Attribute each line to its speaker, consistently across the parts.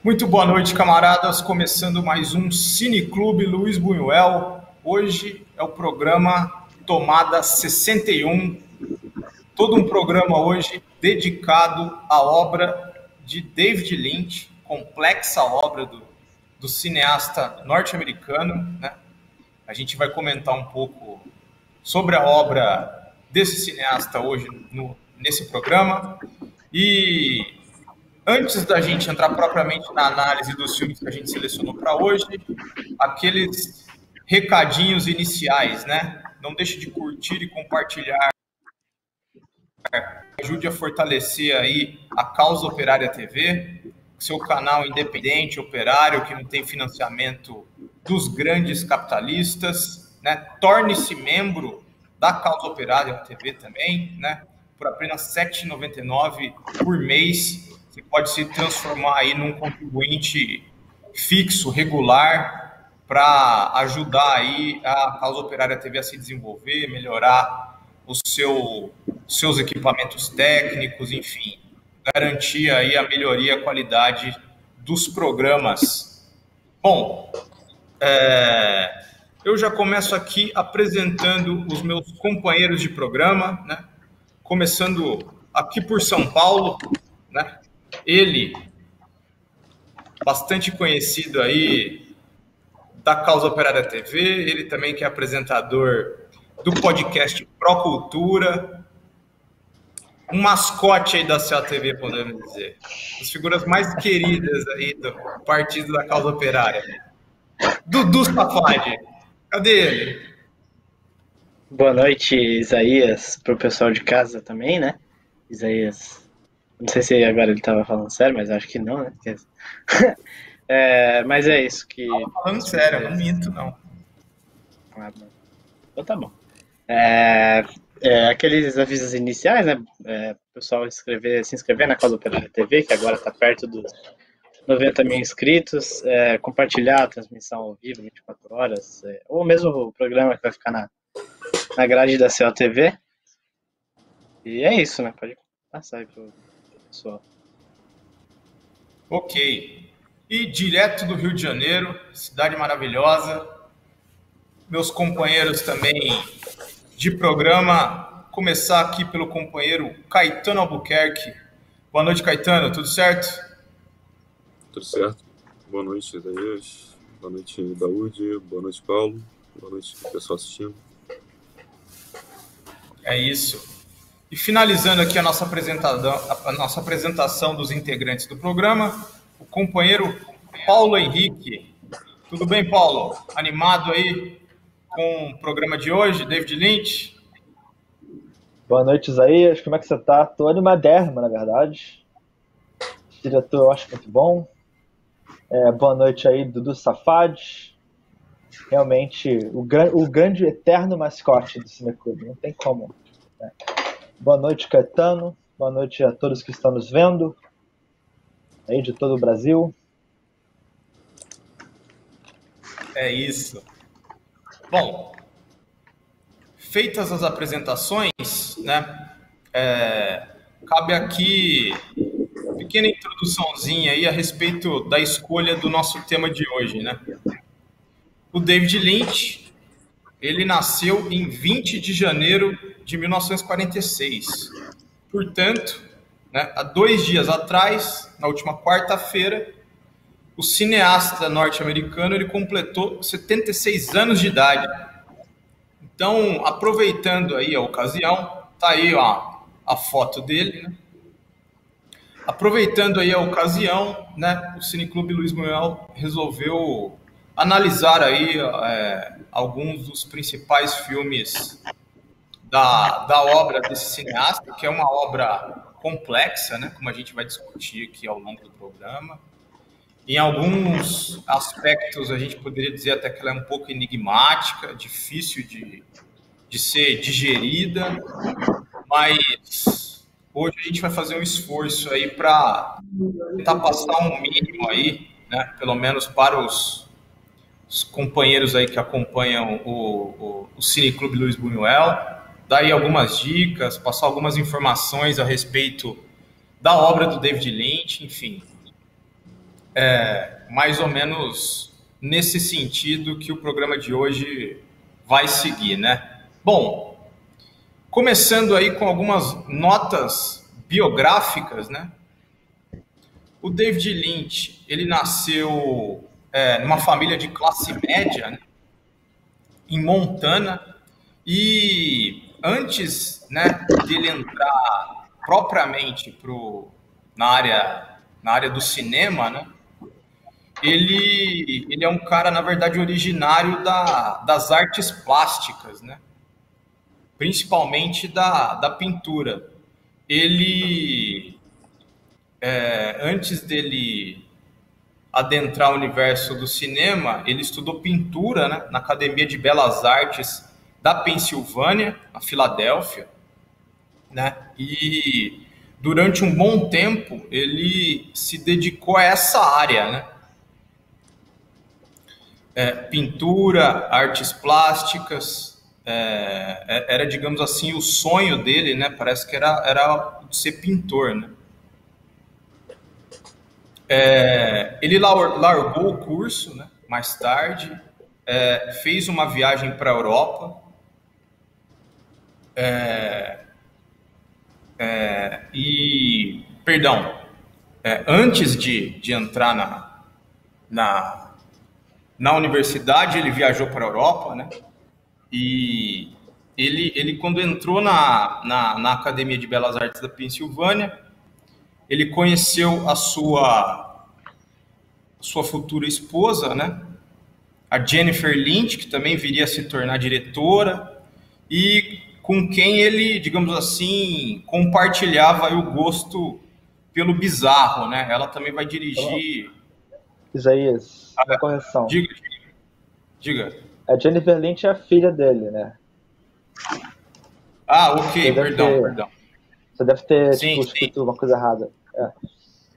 Speaker 1: Muito boa noite, camaradas. Começando mais um Cineclube Luiz Buñuel. Hoje é o programa Tomada 61. Todo um programa hoje dedicado à obra de David Lynch, complexa obra do cineasta norte-americano, né? A gente vai comentar um pouco sobre a obra desse cineasta hoje nesse programa. E antes da gente entrar propriamente na análise dos filmes que a gente selecionou para hoje, aqueles recadinhos iniciais, né? Não deixe de curtir e compartilhar. Ajude a fortalecer aí a Causa Operária TV, seu canal independente, operário, que não tem financiamento dos grandes capitalistas, né? Torne-se membro da Causa Operária TV também, né? Por apenas R$ 7,99 por mês. Você pode se transformar aí num contribuinte fixo, regular, para ajudar aí a Causa Operária TV a se desenvolver, melhorar os seus equipamentos técnicos, enfim, garantir aí a melhoria e a qualidade dos programas. Bom, eu já começo aqui apresentando os meus companheiros de programa, né? Começando aqui por São Paulo, né? Ele, bastante conhecido aí da Causa Operária TV, ele também que é apresentador do podcast Procultura, um mascote aí da COTV, podemos dizer. As figuras mais queridas aí do partido da Causa Operária. Dudu Safadi, cadê ele?
Speaker 2: Boa noite, Isaías, pro pessoal de casa também, né? Isaías, não sei se agora ele tava falando sério, mas acho que não, né? Mas é isso que...
Speaker 1: Tava falando sério, eu não minto, não.
Speaker 2: Então tá bom. Aqueles avisos iniciais, né? O pessoal se inscrever na Causa Operária TV, que agora está perto dos 90 mil inscritos, compartilhar a transmissão ao vivo, 24 horas, ou mesmo o programa que vai ficar na grade da COTV. E é isso, né? Pode passar aí pro pessoal.
Speaker 1: Ok. E direto do Rio de Janeiro, cidade maravilhosa, meus companheiros também de programa, começar aqui pelo companheiro Caetano Albuquerque. Boa noite, Caetano, tudo certo?
Speaker 3: Tudo certo. Boa noite, Isaías. Boa noite, Daúde. Boa noite, Paulo. Boa noite, pessoal assistindo.
Speaker 1: É isso. E finalizando aqui a nossa apresentação dos integrantes do programa, o companheiro Paulo Henrique. Tudo bem, Paulo? Animado aí com o programa de hoje, David Lynch?
Speaker 4: Boa noite, Isaías. Como é que você tá? Tô animadérrimo, na verdade. O diretor eu acho muito bom. Boa noite aí, Dudu Safadi. Realmente, o grande eterno mascote do Cineclube. Não tem como, né? Boa noite, Caetano. Boa noite a todos que estão nos vendo aí de todo o Brasil.
Speaker 1: É isso. Bom, feitas as apresentações, né? Cabe aqui uma pequena introduçãozinha aí a respeito da escolha do nosso tema de hoje, né? O David Lynch, ele nasceu em 20 de janeiro de 1946. Portanto, né, há 2 dias atrás, na última quarta-feira, o cineasta norte-americano ele completou 76 anos de idade. Então, aproveitando aí a ocasião, tá aí ó, a foto dele, né? Aproveitando aí a ocasião, né, o Cineclube Luiz Buñuel resolveu analisar aí alguns dos principais filmes da obra desse cineasta, que é uma obra complexa, né? Como a gente vai discutir aqui ao longo do programa. Em alguns aspectos, a gente poderia dizer até que ela é um pouco enigmática, difícil de ser digerida, mas hoje a gente vai fazer um esforço aí para tentar passar um mínimo aí, né? Pelo menos para os companheiros aí que acompanham o Cineclube Luiz Buñuel, dar aí algumas dicas, passar algumas informações a respeito da obra do David Lynch, enfim. Mais ou menos nesse sentido que o programa de hoje vai seguir, né? Bom, começando aí com algumas notas biográficas, né? O David Lynch, ele nasceu numa família de classe média, né, em Montana, e antes, né, dele entrar propriamente na área do cinema, né, ele é um cara, na verdade, originário das artes plásticas, né, principalmente da pintura. Ele, antes dele adentrar o universo do cinema, ele estudou pintura, né, na Academia de Belas Artes da Pensilvânia, na Filadélfia, né, e durante um bom tempo ele se dedicou a essa área, né, pintura, artes plásticas, era, digamos assim, o sonho dele, né, parece que era ser pintor, né. Ele largou o curso, né, mais tarde, fez uma viagem para a Europa, antes de entrar na universidade, ele viajou para a Europa, né, e ele quando entrou na Academia de Belas Artes da Pensilvânia, ele conheceu a sua futura esposa, né? A Jennifer Lynch, que também viria a se tornar diretora, e com quem ele, digamos assim, compartilhava aí o gosto pelo bizarro, né? Ela também vai dirigir...
Speaker 4: Isaías, uma correção.
Speaker 1: Diga.
Speaker 4: A Jennifer Lynch é a filha dele, né?
Speaker 1: Ah, ok, perdão.
Speaker 4: Você deve ter
Speaker 1: sim.
Speaker 4: escrito uma coisa errada.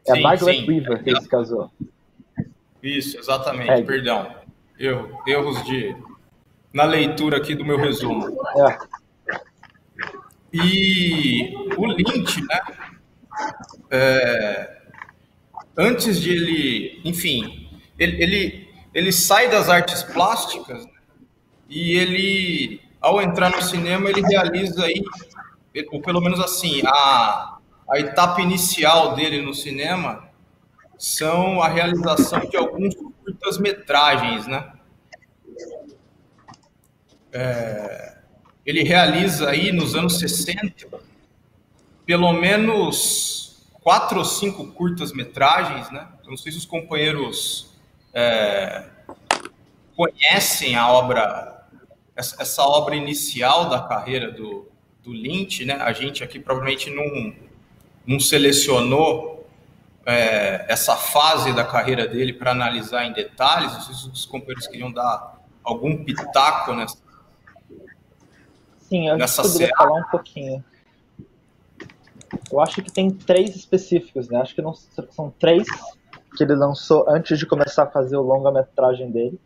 Speaker 4: É a Margaret Weaver que se casou.
Speaker 1: Isso, exatamente, perdão. Erros na leitura aqui do meu resumo. E o Lynch, né, antes de ele... Enfim, ele sai das artes plásticas, né, e ele, ao entrar no cinema, ele realiza aí, ou pelo menos assim, a etapa inicial dele no cinema são a realização de alguns curtas-metragens, né? Ele realiza aí nos anos 60 pelo menos 4 ou 5 curtas-metragens, né? Eu não sei se os companheiros conhecem a obra, essa obra inicial da carreira do Lynch, né? A gente aqui provavelmente não selecionou essa fase da carreira dele para analisar em detalhes. Não sei se os companheiros queriam dar algum pitaco nessa.
Speaker 4: Sim, eu poderia falar um pouquinho. Eu acho que tem 3 específicos, né? Acho que não são 3 que ele lançou antes de começar a fazer o longa-metragem dele.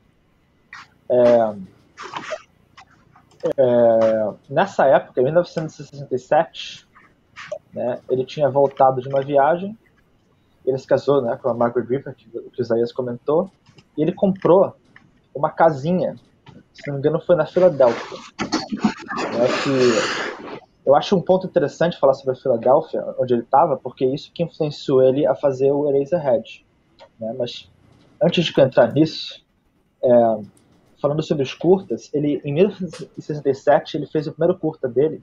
Speaker 4: Nessa época, em 1967, né, ele tinha voltado de uma viagem. Ele se casou, né, com a Margaret Weaver, que o Isaías comentou, e ele comprou uma casinha, se não me engano foi na Filadélfia. Eu acho um ponto interessante falar sobre a Filadélfia, onde ele estava, porque isso que influenciou ele a fazer o Eraserhead, né? Mas antes de eu entrar nisso, falando sobre os curtas, ele, em 1967, ele fez o primeiro curta dele,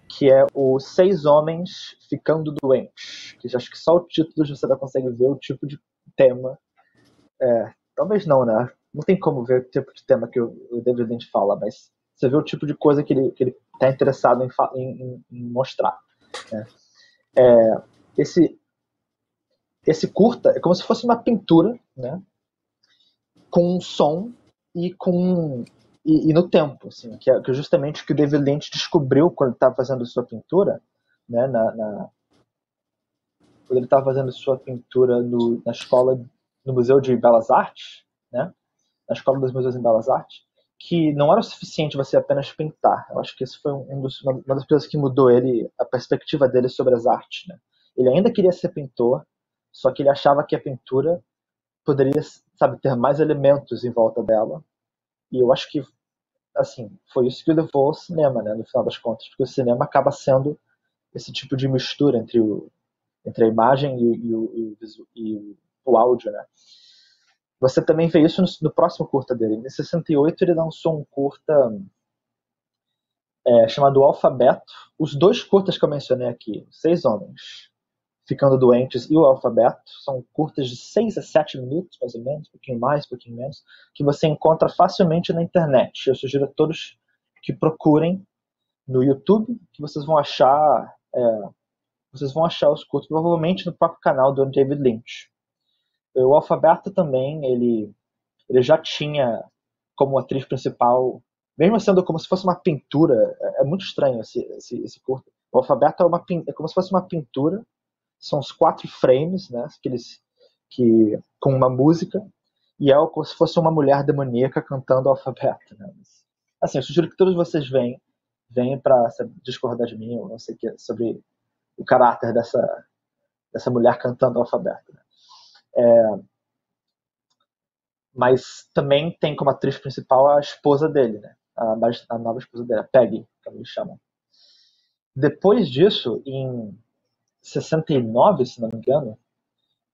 Speaker 4: que é o 6 Homens Ficando Doentes, que acho que só o título você já consegue ver o tipo de tema. Talvez não, né? Não tem como ver o tipo de tema que o David Lynch fala, mas você vê o tipo de coisa que ele está interessado em mostrar, né? Esse, esse curta é como se fosse uma pintura, né? Com um som e no tempo, assim, que é justamente o que o David Lynch descobriu quando ele estava fazendo sua pintura, né? Quando ele estava fazendo sua pintura na escola, no Museu de Belas Artes, né? Na Escola dos Museus em Belas Artes, que não era o suficiente você apenas pintar. Eu acho que isso foi uma das coisas que mudou a perspectiva dele sobre as artes, né? Ele ainda queria ser pintor, só que ele achava que a pintura poderia, sabe, ter mais elementos em volta dela. E eu acho que, assim, foi isso que o levou ao cinema, né, no final das contas, porque o cinema acaba sendo esse tipo de mistura entre a imagem e o áudio, né? Você também vê isso no próximo curta dele. Em 68 ele lançou um curta chamado Alfabeto. Os dois curtas que eu mencionei aqui, Seis Homens Ficando Doentes e o Alfabeto, são curtas de 6 a 7 minutos, mais ou menos, um pouquinho mais, um pouquinho menos, que você encontra facilmente na internet. Eu sugiro a todos que procurem no YouTube, que vocês vão achar os curtos, provavelmente no próprio canal do David Lynch. O Alfabeto também, ele já tinha como atriz principal, mesmo sendo como se fosse uma pintura, é muito estranho esse curto. O Alfabeto é como se fosse uma pintura, são os 4 frames, né, com uma música, e é como se fosse uma mulher demoníaca cantando o alfabeto. Né? Assim, eu sugiro que todos vocês venham para discordar de mim, ou não sei o que, sobre o caráter dessa mulher cantando o alfabeto. Né? Mas também tem como atriz principal a esposa dele, né? A nova esposa dele, a Peggy, como eles chamam. Depois disso, em 69, se não me engano,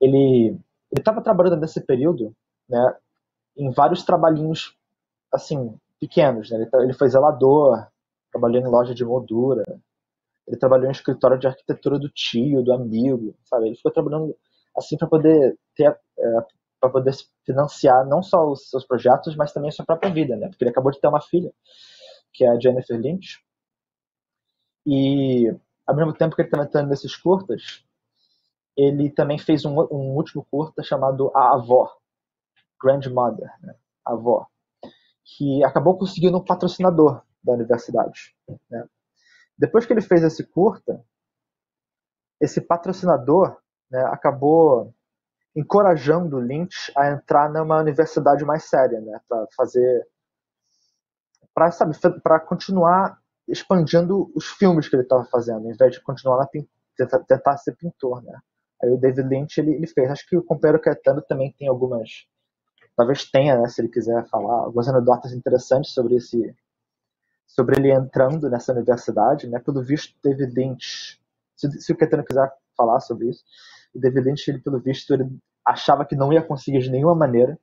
Speaker 4: ele estava trabalhando nesse período, né, em vários trabalhinhos assim pequenos. Né? Ele foi zelador, trabalhou em loja de moldura, ele trabalhou em escritório de arquitetura do tio, do amigo, sabe? Ele ficou trabalhando assim para poder para poder financiar não só os seus projetos, mas também a sua própria vida, né? Porque ele acabou de ter uma filha, que é a Jennifer Lynch, e ao mesmo tempo que ele estava entrando nesses curtas, ele também fez um último curta chamado A Avó, Grandmother, né? A Avó, que acabou conseguindo um patrocinador da universidade. Né? Depois que ele fez esse curta, esse patrocinador, né, acabou encorajando o Lynch a entrar numa universidade mais séria, né, para continuar expandindo os filmes que ele estava fazendo, em vez de continuar tentar ser pintor, né. Aí o David Lynch ele fez. Acho que o Companheiro Caetano também tem algumas, talvez tenha, né, se ele quiser falar, algumas anedotas interessantes sobre ele entrando nessa universidade, né. Pelo visto, David Lynch, se o Caetano quiser falar sobre isso, o David Lynch, ele, pelo visto, ele achava que não ia conseguir de nenhuma maneira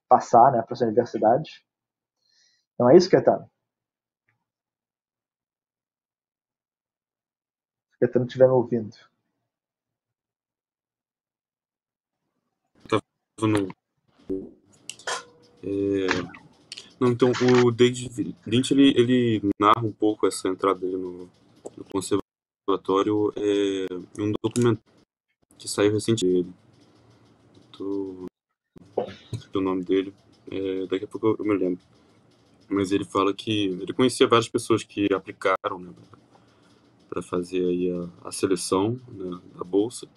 Speaker 4: passar, né, para essa universidade. Não é isso, Caetano? Se o Caetano estiver me ouvindo.
Speaker 3: No, não, então, o David Lynch, ele narra um pouco essa entrada dele no conservatório em um documento que saiu recentemente. O nome dele, daqui a pouco eu me lembro. Mas ele fala que ele conhecia várias pessoas que aplicaram, né, para fazer aí a seleção, né, da bolsa,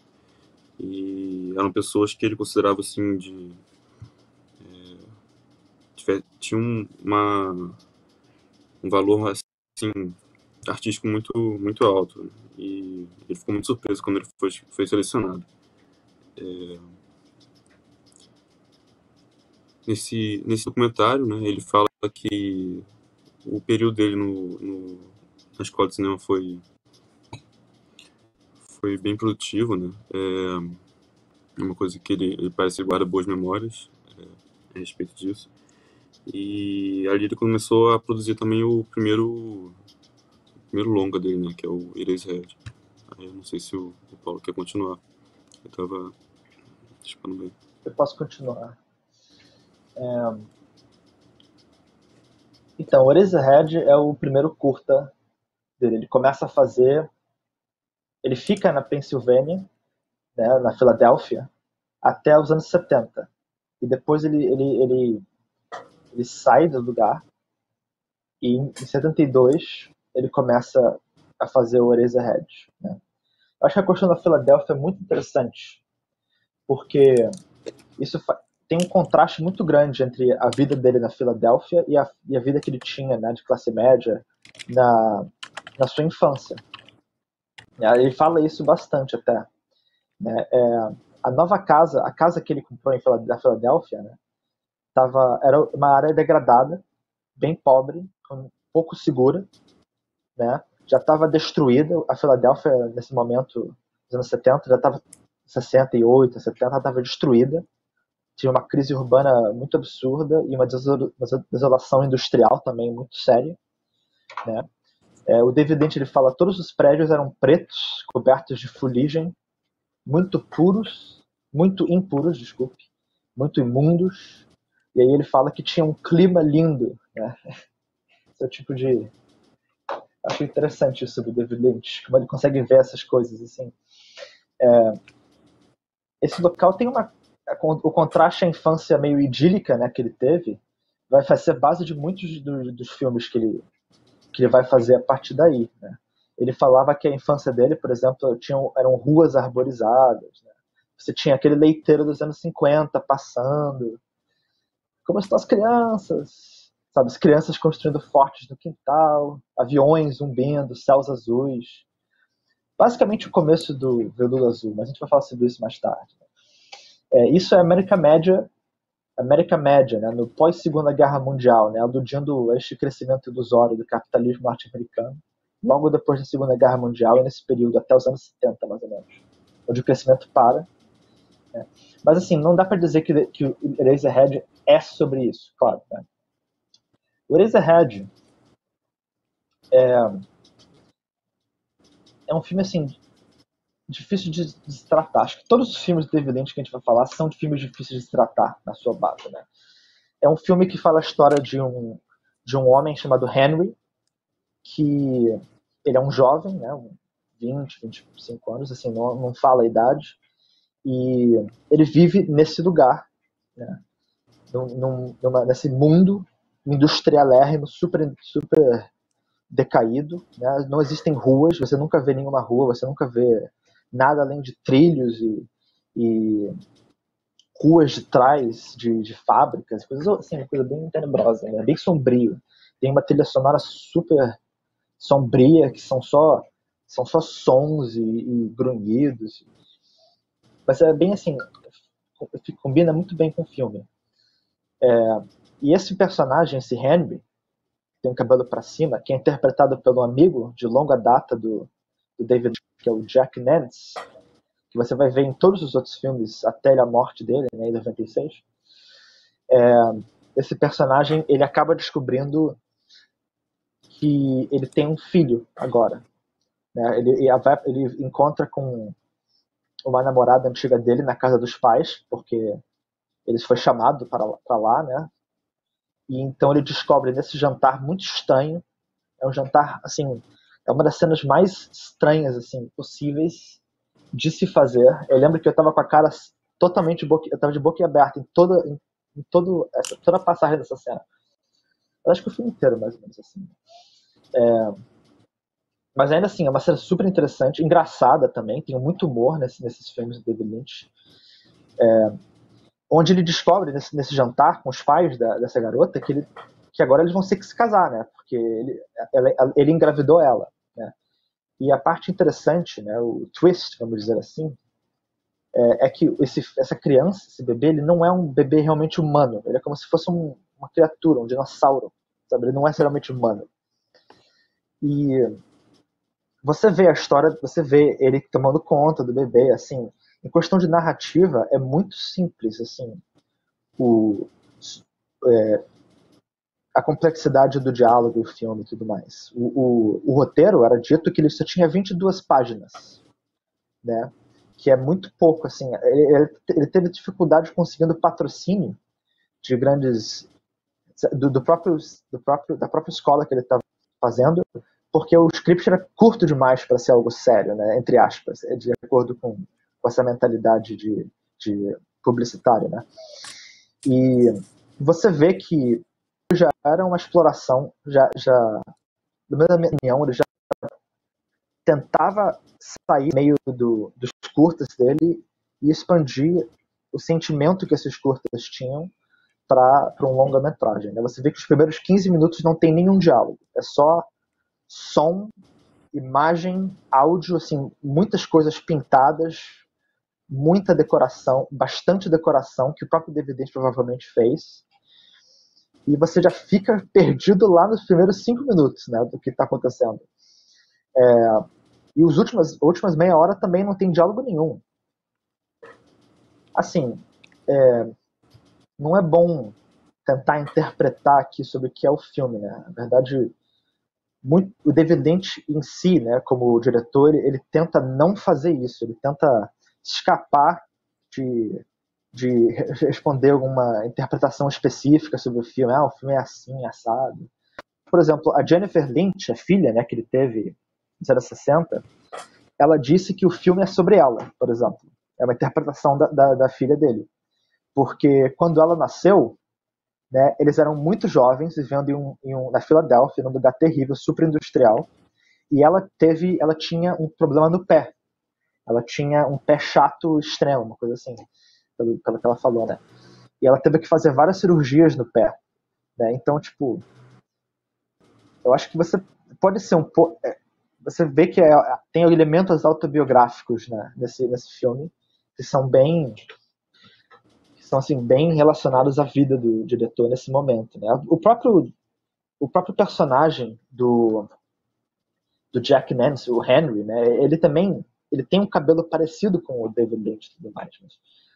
Speaker 3: e eram pessoas que ele considerava assim tinha um valor assim artístico muito alto, né? E ele ficou muito surpreso quando ele foi selecionado. Nesse documentário, né, ele fala que o período dele na escola de cinema foi bem produtivo, né? É uma coisa que ele parece que guarda boas memórias a respeito disso. E ali ele começou a produzir também o primeiro longa dele, né? Que é o Eraserhead. Aí eu não sei se o Paulo quer continuar. Eu tava esperando bem.
Speaker 4: Eu posso continuar. Então, o Eraserhead é o primeiro curta dele. Ele começa a fazer ele fica na Pensilvânia, né, na Filadélfia, até os anos 70. E depois ele sai do lugar e em 72 ele começa a fazer o Eraserhead, né? Eu acho que a questão da Filadélfia é muito interessante, porque isso tem um contraste muito grande entre a vida dele na Filadélfia e a vida que ele tinha, né, de classe média na sua infância. Ele fala isso bastante até, né? A nova casa, a casa que ele comprou na Filadélfia, né, era uma área degradada, bem pobre, pouco segura, né? Já estava destruída. A Filadélfia, nesse momento, nos anos 70, já estava 68, 70, estava destruída. Tinha uma crise urbana muito absurda e uma desolação industrial também muito séria, né? O David Lynch, ele fala, todos os prédios eram pretos, cobertos de fuligem, muito impuros, desculpe, muito imundos. E aí ele fala que tinha um clima lindo, né? Esse é o tipo de... Acho interessante isso do David Lynch, como ele consegue ver essas coisas assim. Esse local tem o contraste à infância meio idílica, né, que ele teve, vai ser base de muitos dos filmes que ele vai fazer a partir daí, né? Ele falava que a infância dele, por exemplo, eram ruas arborizadas, né? Você tinha aquele leiteiro dos anos 50 passando, como estão as crianças, sabe? As crianças construindo fortes no quintal, aviões zumbindo, céus azuis. Basicamente o começo do Veludo Azul, mas a gente vai falar sobre isso mais tarde. Isso é América Média, né, no pós-Segunda Guerra Mundial, né, aludindo a este crescimento ilusório do capitalismo norte-americano, logo depois da Segunda Guerra Mundial e nesse período até os anos 70, mais ou menos, onde o crescimento para. Né. Mas assim, não dá para dizer que o Eraserhead é sobre isso, claro. Né. O Eraserhead é um filme assim difícil de se tratar. Acho que todos os filmes do David Lynch que a gente vai falar são filmes difíceis de se tratar na sua base, né? É um filme que fala a história de um homem chamado Henry, que ele é um jovem, né, 25 anos, assim, não fala a idade, e ele vive nesse lugar, né, nesse mundo industrialérrimo, super decaído, né? Não existem ruas, você nunca vê nenhuma rua, você nunca vê nada além de trilhos e ruas de trás de fábricas, coisas assim, uma coisa bem tenebrosa, né? Bem sombrio. Tem uma trilha sonora super sombria, que são só sons e grunhidos. Mas é bem assim, combina muito bem com o filme. E esse personagem, esse Henry, tem um cabelo para cima, que é interpretado pelo amigo de longa data do David, que é o Jack Nance, que você vai ver em todos os outros filmes até a morte dele, né, em 96. Esse personagem, ele acaba descobrindo que ele tem um filho agora, né? Ele encontra com uma namorada antiga dele na casa dos pais, porque ele foi chamado para lá, né? E então ele descobre nesse jantar muito estranho, é um jantar, assim, é uma das cenas mais estranhas, assim, possíveis de se fazer. Eu lembro que eu estava com a cara totalmente eu estava de boca aberta em toda a passagem dessa cena. Eu acho que o filme inteiro, mais ou menos assim. Mas ainda assim, é uma cena super interessante, engraçada também, tem muito humor nesses filmes do David Lynch. Onde ele descobre nesse jantar com os pais dessa garota que agora eles vão ter que se casar, né? Porque ele engravidou ela, né? E a parte interessante, né, o twist, vamos dizer assim, é que essa criança, esse bebê, ele não é um bebê realmente humano. Ele é como se fosse uma criatura, um dinossauro, sabe? Ele não é realmente humano. E você vê a história, você vê ele tomando conta do bebê, assim, em questão de narrativa, é muito simples, assim, a complexidade do diálogo, o filme e tudo mais. O roteiro era dito que ele só tinha 22 páginas, né? Que é muito pouco, assim. Ele teve dificuldade conseguindo patrocínio de grandes da própria escola que ele estava fazendo, porque o script era curto demais para ser algo sério, né, entre aspas, de acordo com essa mentalidade de publicitária, né? E você vê que já era uma exploração, na minha opinião, ele já tentava sair meio dos curtas dele e expandir o sentimento que esses curtas tinham para um longa-metragem, né? Você vê que os primeiros 15 minutos não tem nenhum diálogo, é só som, imagem, áudio, assim, muitas coisas pintadas, muita decoração, bastante decoração que o próprio DVD provavelmente fez, e você já fica perdido lá nos primeiros 5 minutos, né, do que está acontecendo. E as últimas meia hora também não tem diálogo nenhum. Assim, não é bom tentar interpretar aqui sobre o que é o filme, né? Na verdade, o David Lynch em si, né, como diretor, ele tenta não fazer isso, ele tenta escapar de responder alguma interpretação específica sobre o filme. O filme é assim, assado. Por exemplo, a Jennifer Lynch, a filha, né, que ele teve nos anos 60, ela disse que o filme é sobre ela, por exemplo. É uma interpretação da filha dele. Porque quando ela nasceu, né, eles eram muito jovens, vivendo na Filadélfia, num lugar terrível, super industrial, e ela tinha um problema no pé. Ela tinha um pé chato extremo, uma coisa assim, pelo que ela falou, né? E ela teve que fazer várias cirurgias no pé, né? Então, tipo, eu acho que você pode ser um pouco... Você vê que tem elementos autobiográficos, né, nesse filme, que são assim, bem relacionados à vida do diretor nesse momento, né? O próprio personagem do Jack Nance, o Henry, né? Ele tem um cabelo parecido com o David Lynch e tudo mais.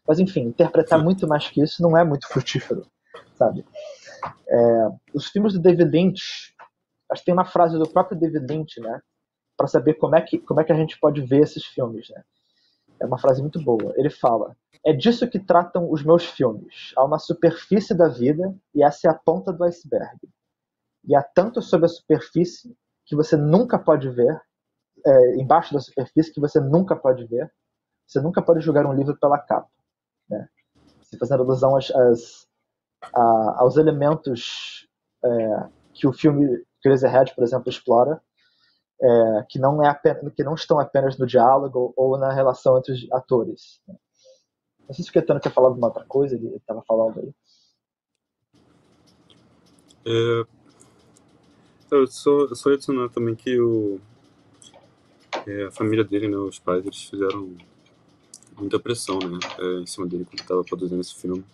Speaker 4: Mas enfim, interpretar muito mais que isso não é muito frutífero, sabe? Os filmes do David Lynch, acho que tem uma frase do próprio David Lynch, né? Para saber como é que a gente pode ver esses filmes, né? É uma frase muito boa. Ele fala: é disso que tratam os meus filmes. Há uma superfície da vida e essa é a ponta do iceberg. E há tanto sobre a superfície que você nunca pode ver, embaixo da superfície que você nunca pode ver. Você nunca pode julgar um livro pela capa, né? Se fazendo alusão aos elementos que o filme Eraserhead, por exemplo, explora, que não estão apenas no diálogo ou na relação entre os atores, né? Não sei se o Caetano quer falar alguma outra coisa, ele estava falando aí.
Speaker 3: Eu só ia adicionar também que a família dele, né, os pais, eles fizeram muita pressão, né, em cima dele quando estava produzindo esse filme.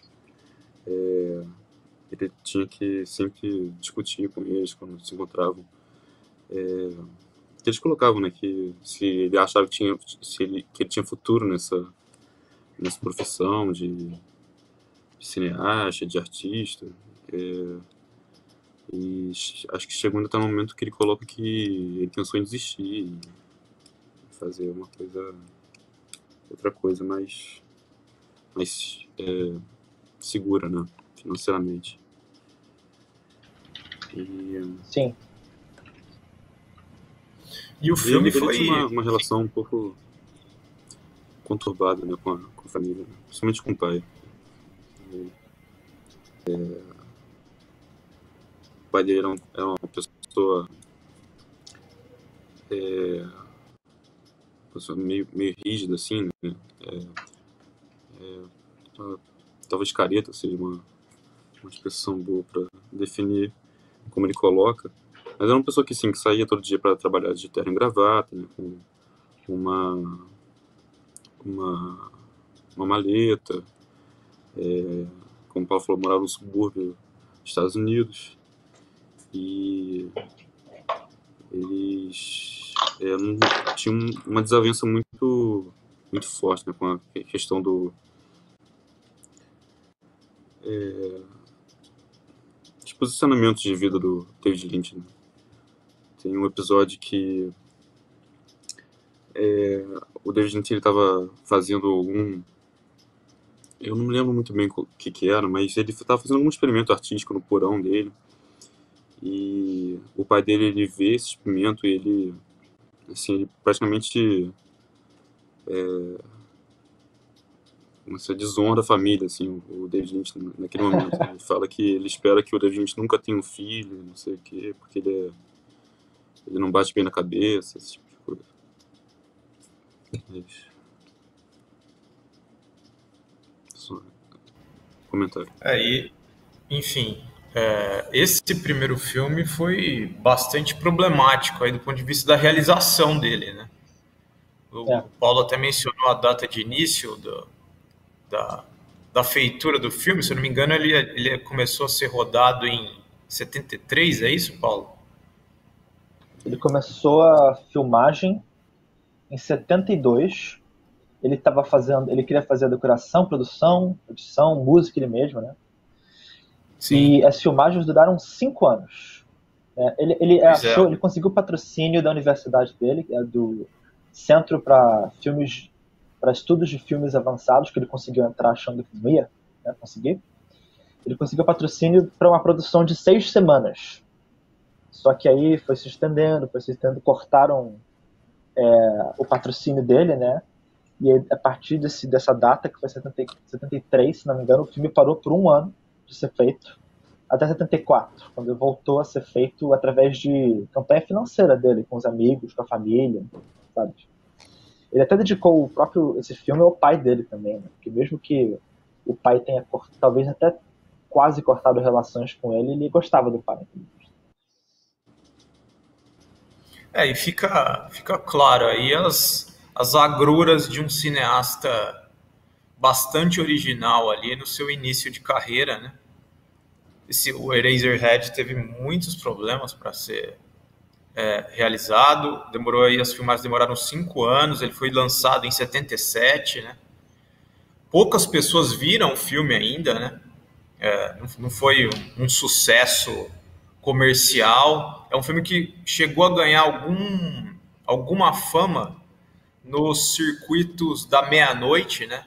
Speaker 3: Ele tinha que sempre discutir com eles quando se encontravam. Eles colocavam, né, que se ele achava que ele tinha futuro nessa profissão de cineasta, de artista, e acho que chegou até um momento que ele coloca que ele pensou em desistir e fazer outra coisa mais segura, né, financeiramente.
Speaker 4: Sim.
Speaker 1: E o filme
Speaker 3: ele
Speaker 1: foi...
Speaker 3: tinha uma relação um pouco conturbada, né, com a família, né, principalmente com o pai. O pai dele era uma pessoa meio rígida, assim, né? Talvez careta seja uma expressão boa para definir como ele coloca. Mas era uma pessoa que, sim, que saía todo dia para trabalhar de terno e gravata, né, com uma maleta. Como o Paulo falou, morava no subúrbio dos Estados Unidos. E eles tinham uma desavença muito, muito forte, né, com a questão dos posicionamentos de vida do David Lynch, né? Tem um episódio que o David Lynch estava fazendo eu não me lembro muito bem o que era, mas ele estava fazendo algum experimento artístico no porão dele. E o pai dele, ele vê esse experimento e ele, assim, ele praticamente começa a desonra a família, assim, o David Lynch naquele momento. Ele fala que ele espera que o David Lynch nunca tenha um filho, não sei o quê, porque ele não bate bem na cabeça, esse tipo de coisa. Só comentário.
Speaker 1: Enfim, esse primeiro filme foi bastante problemático aí do ponto de vista da realização dele, né? O Paulo até mencionou a data de início da feitura do filme, se eu não me engano, ele começou a ser rodado em 73, é isso, Paulo?
Speaker 4: Ele começou a filmagem em 72. Ele queria fazer a decoração, produção, edição, música ele mesmo, né?
Speaker 1: Sim.
Speaker 4: E as filmagens duraram 5 anos. Ele conseguiu patrocínio da universidade dele, do Centro para Estudos de Filmes Avançados, que ele conseguiu entrar achando que não ia, né, conseguir. Ele conseguiu patrocínio para uma produção de 6 semanas. Só que aí foi se estendendo, cortaram o patrocínio dele, né? E aí, a partir dessa data, que foi 73, se não me engano, o filme parou por 1 ano de ser feito, até 74, quando voltou a ser feito através de campanha financeira dele, com os amigos, com a família, sabe? Ele até dedicou esse filme ao pai dele também, né? Porque mesmo que o pai tenha talvez até quase cortado relações com ele gostava do pai.
Speaker 1: E fica claro aí as agruras de um cineasta bastante original ali no seu início de carreira, né? O Eraserhead teve muitos problemas para ser realizado, as filmagens demoraram 5 anos, ele foi lançado em 77, né? Poucas pessoas viram o filme ainda, né? Não foi um sucesso comercial. É um filme que chegou a ganhar alguma fama nos circuitos da meia-noite, né?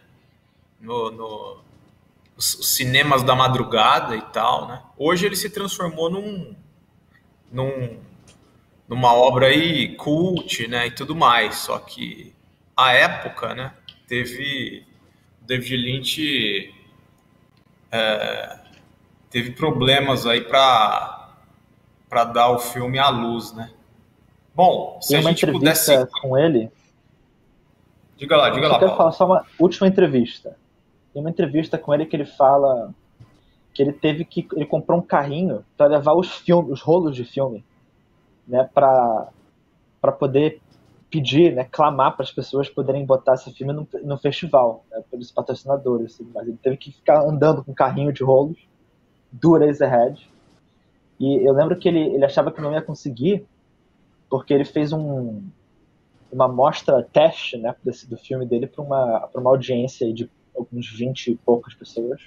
Speaker 1: Os cinemas da madrugada e tal, né? Hoje ele se transformou numa obra aí cult, né, e tudo mais. Só que a época, né, teve David Lynch teve problemas aí para dar o filme à luz, né? Bom, se
Speaker 4: tem uma entrevista com ele.
Speaker 1: Diga lá,
Speaker 4: eu quero falar só uma última entrevista. Tem uma entrevista com ele que ele fala que ele comprou um carrinho para levar os rolos de filme, né, para poder pedir, né, clamar para as pessoas poderem botar esse filme no festival, né, pelos patrocinadores, assim, mas ele teve que ficar andando com um carrinho de rolos do Eraserhead. E eu lembro que ele achava que não ia conseguir, porque ele fez uma mostra teste, né, do filme dele para uma audiência de alguns 20 e poucas pessoas.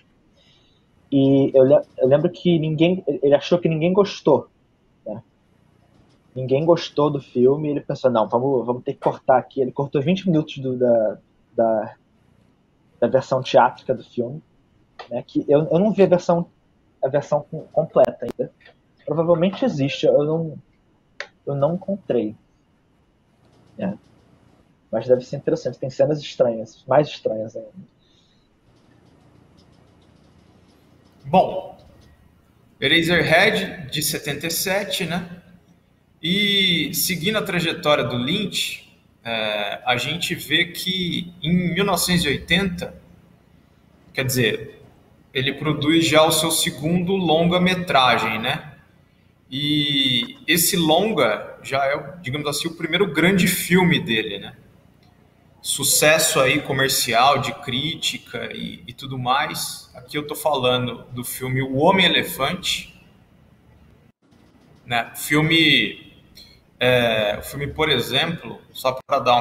Speaker 4: E eu lembro que ele achou que ninguém gostou, né? Ninguém gostou do filme, e ele pensou, não, vamos ter que cortar aqui. Ele cortou 20 minutos da versão teátrica do filme, né? Que eu não vi a versão completa ainda. Provavelmente existe, eu não encontrei. Né? Mas deve ser interessante, tem cenas estranhas, mais estranhas ainda.
Speaker 1: Bom, Eraserhead de 77, né? E seguindo a trajetória do Lynch, a gente vê que em 1980, quer dizer, ele produz já o seu segundo longa-metragem, né? E esse longa já é, digamos assim, o primeiro grande filme dele, né? Sucesso aí comercial, de crítica e tudo mais. Aqui eu tô falando do filme O Homem-Elefante, né? O filme, por exemplo, só para dar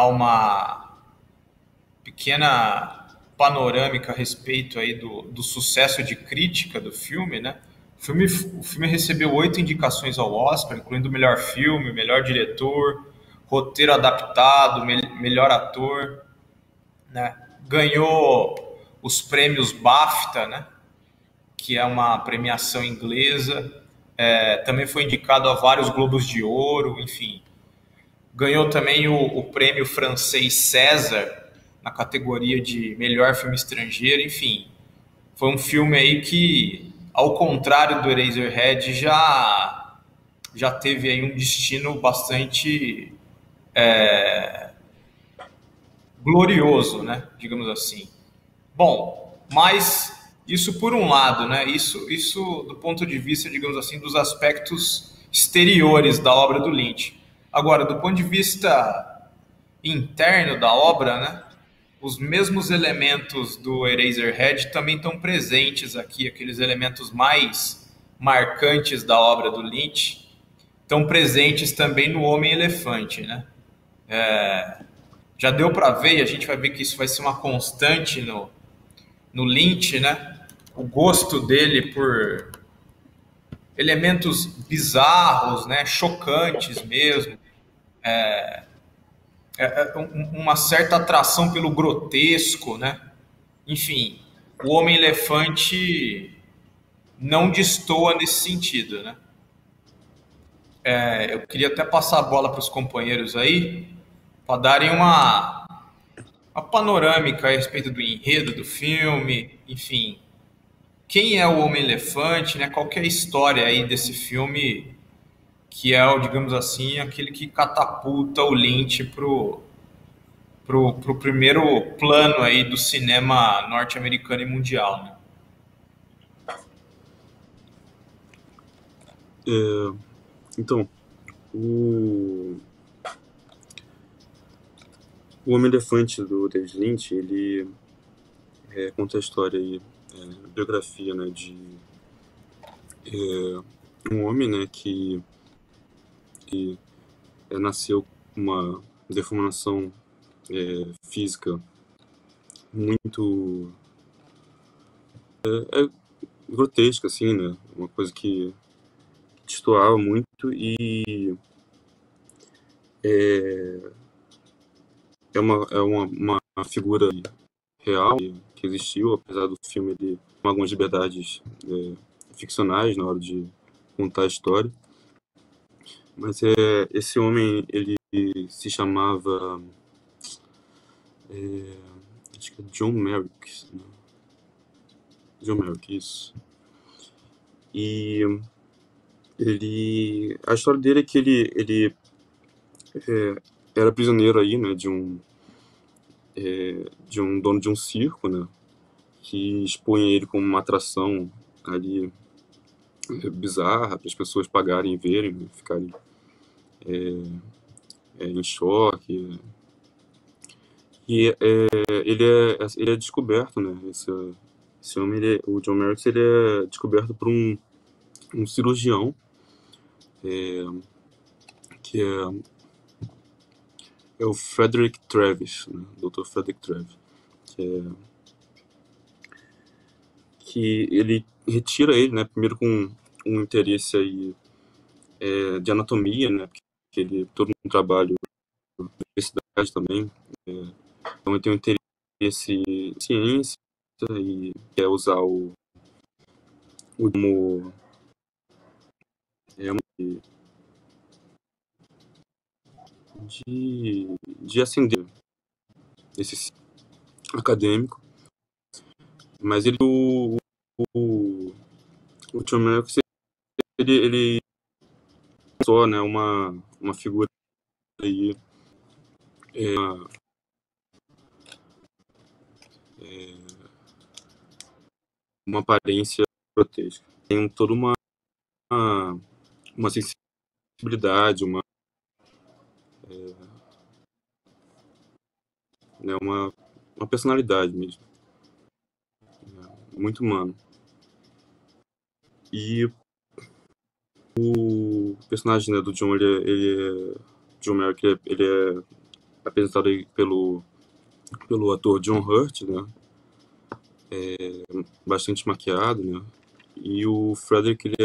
Speaker 1: uma pequena panorâmica a respeito aí do sucesso de crítica do filme, né? O filme recebeu 8 indicações ao Oscar, incluindo melhor filme, melhor diretor, roteiro adaptado, melhor ator, né? Ganhou os prêmios BAFTA, né? que é uma premiação inglesa. Também foi indicado a vários Globos de Ouro, enfim. Ganhou também o prêmio francês César, na categoria de melhor filme estrangeiro, enfim. Foi um filme aí que, ao contrário do Eraserhead, já teve aí um destino bastante glorioso, né? Digamos assim. Bom, mas isso por um lado, né? Isso do ponto de vista, digamos assim, dos aspectos exteriores da obra do Lynch. Agora, do ponto de vista interno da obra, né? Os mesmos elementos do Eraserhead também estão presentes aqui, aqueles elementos mais marcantes da obra do Lynch estão presentes também no Homem-Elefante, né? Já deu para ver, e a gente vai ver que isso vai ser uma constante no Lynch, né? O gosto dele por elementos bizarros, né? Chocantes mesmo, uma certa atração pelo grotesco, né? Enfim, o Homem-Elefante não destoa nesse sentido, né? Eu queria até passar a bola para os companheiros aí, para darem uma panorâmica a respeito do enredo do filme, enfim, quem é o Homem-Elefante, né? Qual que é a história aí desse filme, que é, digamos assim, aquele que catapulta o Lynch pro primeiro plano aí do cinema norte-americano e mundial, né?
Speaker 3: Então, o Homem-Elefante do David Lynch, ele conta a história aí, a biografia, né, de um homem, né, que nasceu com uma deformação física muito grotesca, assim, né, uma coisa que destoava muito e é uma figura real que existiu, apesar do filme ele com algumas liberdades ficcionais na hora de contar a história. Mas esse homem, ele se chamava acho que é John Merrick, né? John Merrick, isso. E a história dele é que ele era prisioneiro aí, né, de um dono de um circo, né, que expunha ele como uma atração ali bizarra para as pessoas pagarem e verem, né, ficarem em choque. E ele é descoberto, né, esse homem, o John Merrick, ele é descoberto por um cirurgião que é o Frederick Travis, né, Dr. Frederick Travis, que ele retira ele, né, primeiro com um interesse aí de anatomia, né, porque ele todo um trabalho na universidade também, então ele tem um interesse em ciência e quer usar o como de ascender esse acadêmico, mas o John Merrick, ele só, né, uma figura aí uma aparência grotesca. Tem toda uma sensibilidade, né, uma personalidade mesmo, muito humano. E o personagem, né, do John, John Merrick, ele é apresentado aí pelo ator John Hurt, né, bastante maquiado, né, e o Frederick, ele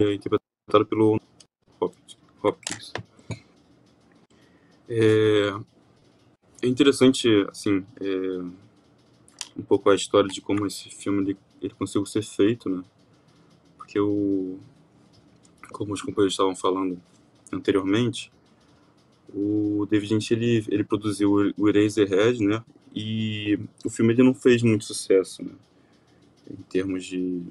Speaker 3: é interpretado pelo Hopkins. É interessante, assim, um pouco a história de como esse filme ele ele conseguiu ser feito, né? Porque como os companheiros estavam falando anteriormente, o David Lynch ele produziu o Eraserhead, né? E o filme ele não fez muito sucesso, né? Em termos de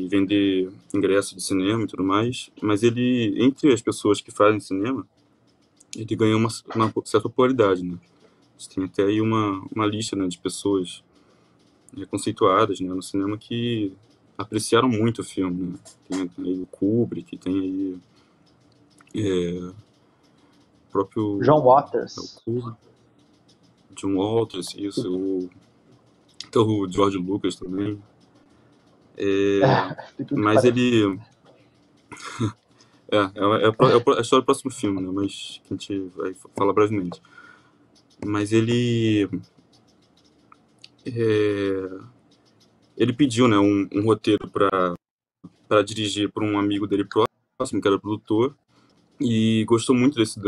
Speaker 3: vender ingresso de cinema e tudo mais, mas ele, entre as pessoas que fazem cinema, ele ganhou uma certa popularidade, né? A gente tem até aí uma lista, né, de pessoas conceituadas, né, no cinema que apreciaram muito o filme, né? Tem aí o Kubrick, tem aí o próprio
Speaker 4: John Waters.
Speaker 3: John Waters, isso, então o George Lucas também. Mas ele... É a história do próximo filme, né? Mas que a gente vai falar brevemente. Mas ele pediu, né, um roteiro para dirigir para um amigo dele próximo, que era produtor, e gostou muito desse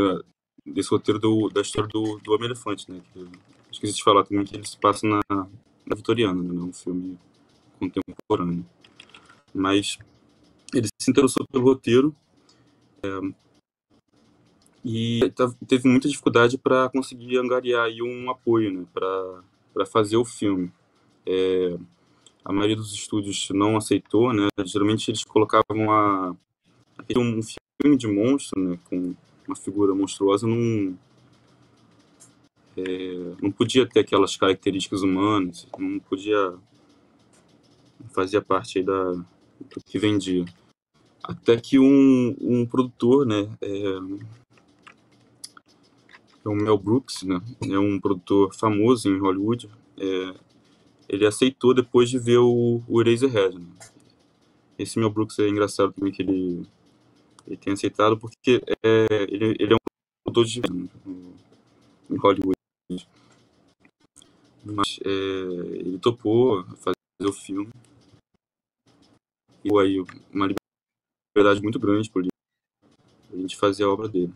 Speaker 3: roteiro da história do Homem-Elefante, né? Que, esqueci de falar também que ele se passa na Vitoriana, né? Um filme contemporâneo. Mas ele se interessou pelo roteiro e teve muita dificuldade para conseguir angariar aí um apoio, né, para fazer o filme. A maioria dos estúdios não aceitou, né? Geralmente eles colocavam um filme de monstro, né, com uma figura monstruosa, não podia ter aquelas características humanas, não fazia parte aí do que vendia. Até que um produtor, né, o Mel Brooks, né, é um produtor famoso em Hollywood, ele aceitou depois de ver o Eraserhead, né? Esse Mel Brooks é engraçado também que ele tem aceitado porque ele é um produtor de em Hollywood. Mas ele topou fazer o filme. E aí uma liberdade muito grande para a gente fazer a obra dele.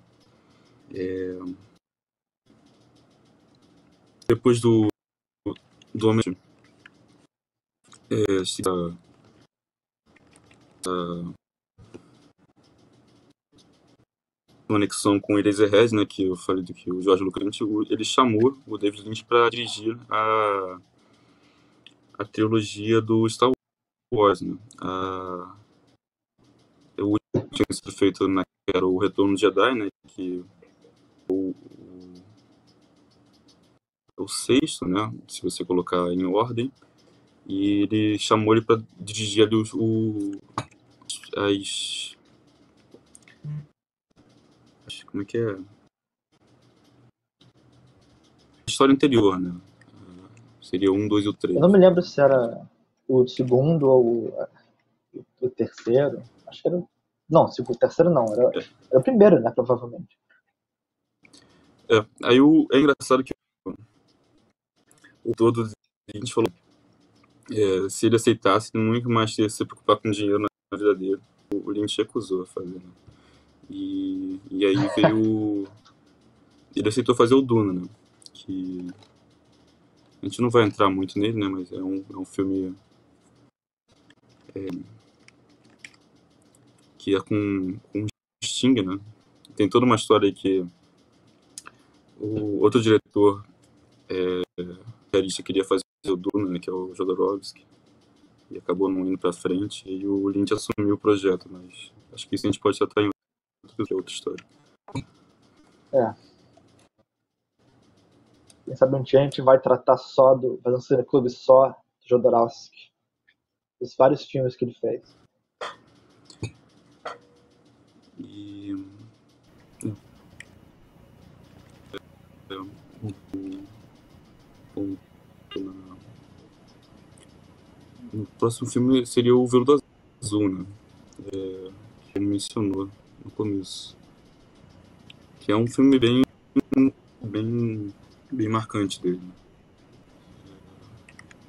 Speaker 3: Depois do Homem, conexão com o Eraserhead, né, que eu falei do que o George Lucas, ele chamou o David Lynch para dirigir a trilogia do Star Wars, né? O último tinha sido feito era o Retorno de Jedi, né, que o sexto, né, se você colocar em ordem, e ele chamou ele para dirigir ali como é que é? A história anterior, né? Seria o 1, 2 e o 3.
Speaker 4: Eu não me lembro se era o segundo ou o terceiro. Acho que era. Não, o terceiro não, era o primeiro, né? Provavelmente.
Speaker 3: Aí é engraçado que o todo a gente falou se ele aceitasse, ele não ia mais ter se preocupar com dinheiro na vida dele. O Lynch recusou a fazer, né? E aí veio ele aceitou fazer o Duna, né? Que a gente não vai entrar muito nele, né? Mas é um filme que é com Sting, né? Tem toda uma história aí que o outro diretor queria fazer o Duna, né? Que é o Jodorowsky, e acabou não indo pra frente, e o Lynch assumiu o projeto, mas acho que isso a gente pode tratar em outra história.
Speaker 4: Quem sabe um dia a gente vai tratar fazer um cineclube só do Jodorowsky. Dos vários filmes que ele fez.
Speaker 3: E o próximo filme seria o Veludo Azul, né? Que ele mencionou no começo. Que é um filme bem marcante dele.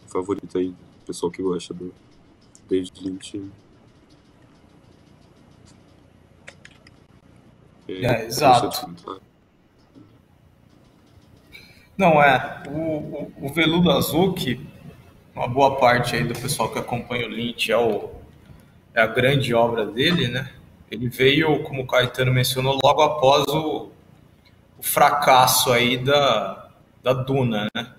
Speaker 3: Favorito aí, pessoal que gosta do David Lynch.
Speaker 1: Exato. Não, o Veludo Azul, que uma boa parte aí do pessoal que acompanha o Lynch é a grande obra dele, né? Ele veio, como o Caetano mencionou, logo após o fracasso aí da Duna, né?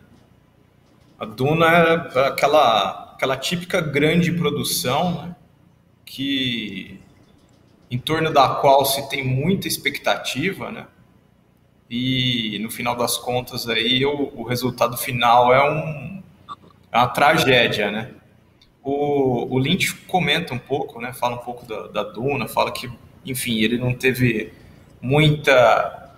Speaker 1: A Duna é aquela típica grande produção, né? Que em torno da qual se tem muita expectativa, né? E no final das contas aí o resultado final é uma tragédia, né? O Lynch comenta um pouco, né? Fala um pouco da Duna, fala que, enfim, ele não teve muita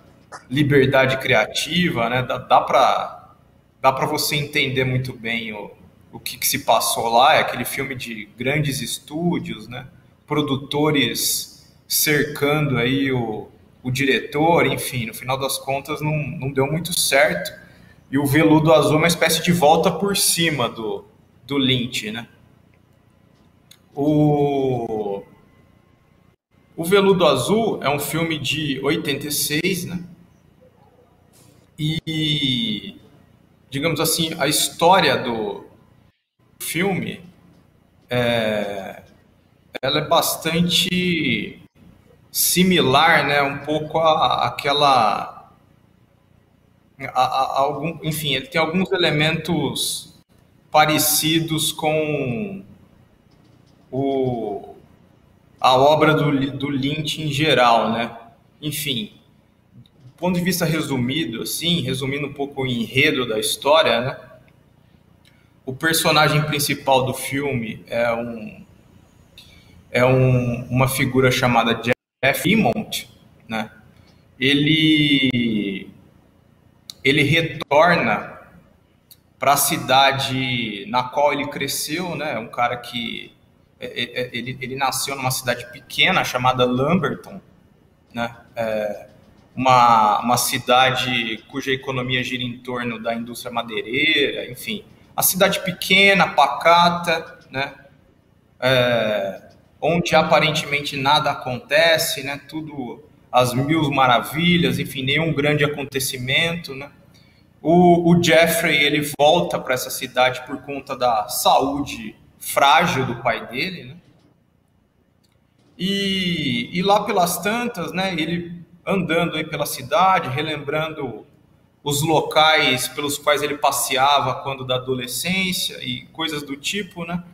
Speaker 1: liberdade criativa, né? Dá para você entender muito bem o que se passou lá. É aquele filme de grandes estúdios, né? Produtores cercando aí o diretor, enfim, no final das contas não deu muito certo. E o Veludo Azul é uma espécie de volta por cima do Lynch, né? O Veludo Azul é um filme de 86, né? E, digamos assim, a história do filme ela é bastante similar, né? Um pouco enfim, ele tem alguns elementos parecidos com a obra do Lynch em geral, né? Enfim, do ponto de vista resumido, assim, resumindo um pouco o enredo da história, né? O personagem principal do filme é uma figura chamada Jeff Immont, né? Ele retorna para a cidade na qual ele cresceu, né? Um cara que ele nasceu numa cidade pequena chamada Lamberton, né? Uma cidade cuja economia gira em torno da indústria madeireira, enfim, a cidade pequena, pacata, né? Onde aparentemente nada acontece, né? Tudo às mil maravilhas, enfim, nenhum grande acontecimento, né? O Jeffrey, ele volta para essa cidade por conta da saúde frágil do pai dele, né? E lá pelas tantas, né? Ele andando aí pela cidade, relembrando os locais pelos quais ele passeava quando da adolescência e coisas do tipo, né?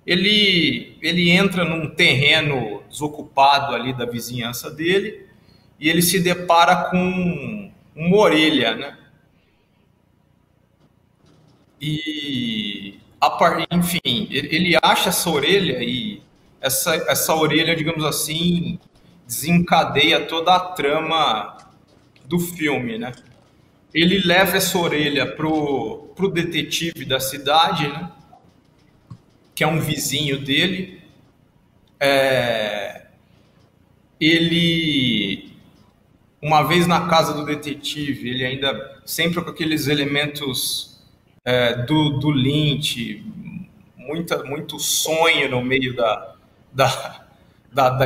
Speaker 1: Ele entra num terreno desocupado ali da vizinhança dele e ele se depara com uma orelha, né? E, enfim, ele acha essa orelha e essa orelha, digamos assim, desencadeia toda a trama do filme, né? Ele leva essa orelha pro detetive da cidade, né? Que é um vizinho dele. Ele, uma vez na casa do detetive, ele ainda sempre com aqueles elementos do Lynch, muito sonho no meio da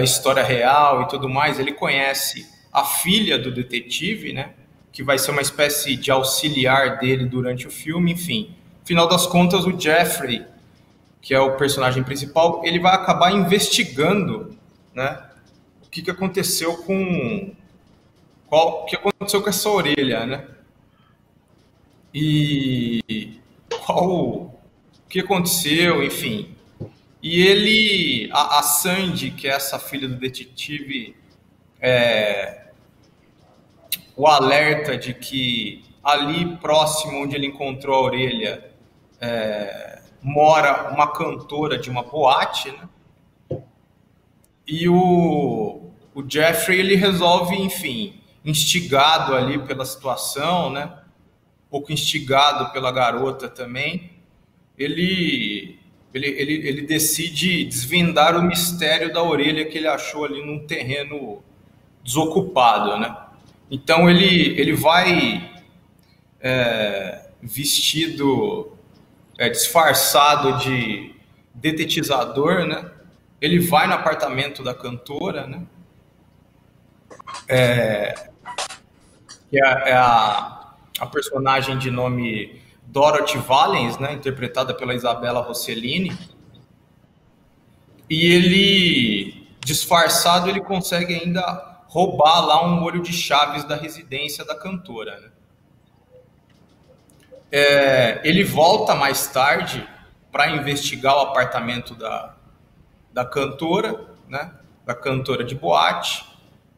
Speaker 1: história real e tudo mais. Ele conhece a filha do detetive, né? Que vai ser uma espécie de auxiliar dele durante o filme. Enfim, no final das contas, o Jeffrey, que é o personagem principal, ele vai acabar investigando, né? O que aconteceu o que aconteceu com essa orelha, né? E o que aconteceu, enfim. E a Sandy, que é essa filha do detetive, o alerta de que ali próximo onde ele encontrou a orelha mora uma cantora de uma boate, né? E o Jeffrey, ele resolve, enfim, instigado ali pela situação, né? Um pouco instigado pela garota também, ele decide desvendar o mistério da orelha que ele achou ali num terreno desocupado, né? Então ele vai vestido, disfarçado de detetizador, né? Ele vai no apartamento da cantora, né? Que é a personagem de nome Dorothy Valens, né, interpretada pela Isabella Rossellini, e ele, disfarçado, ele consegue ainda roubar lá um molho de chaves da residência da cantora, né? Ele volta mais tarde para investigar o apartamento da cantora, né, da cantora de boate,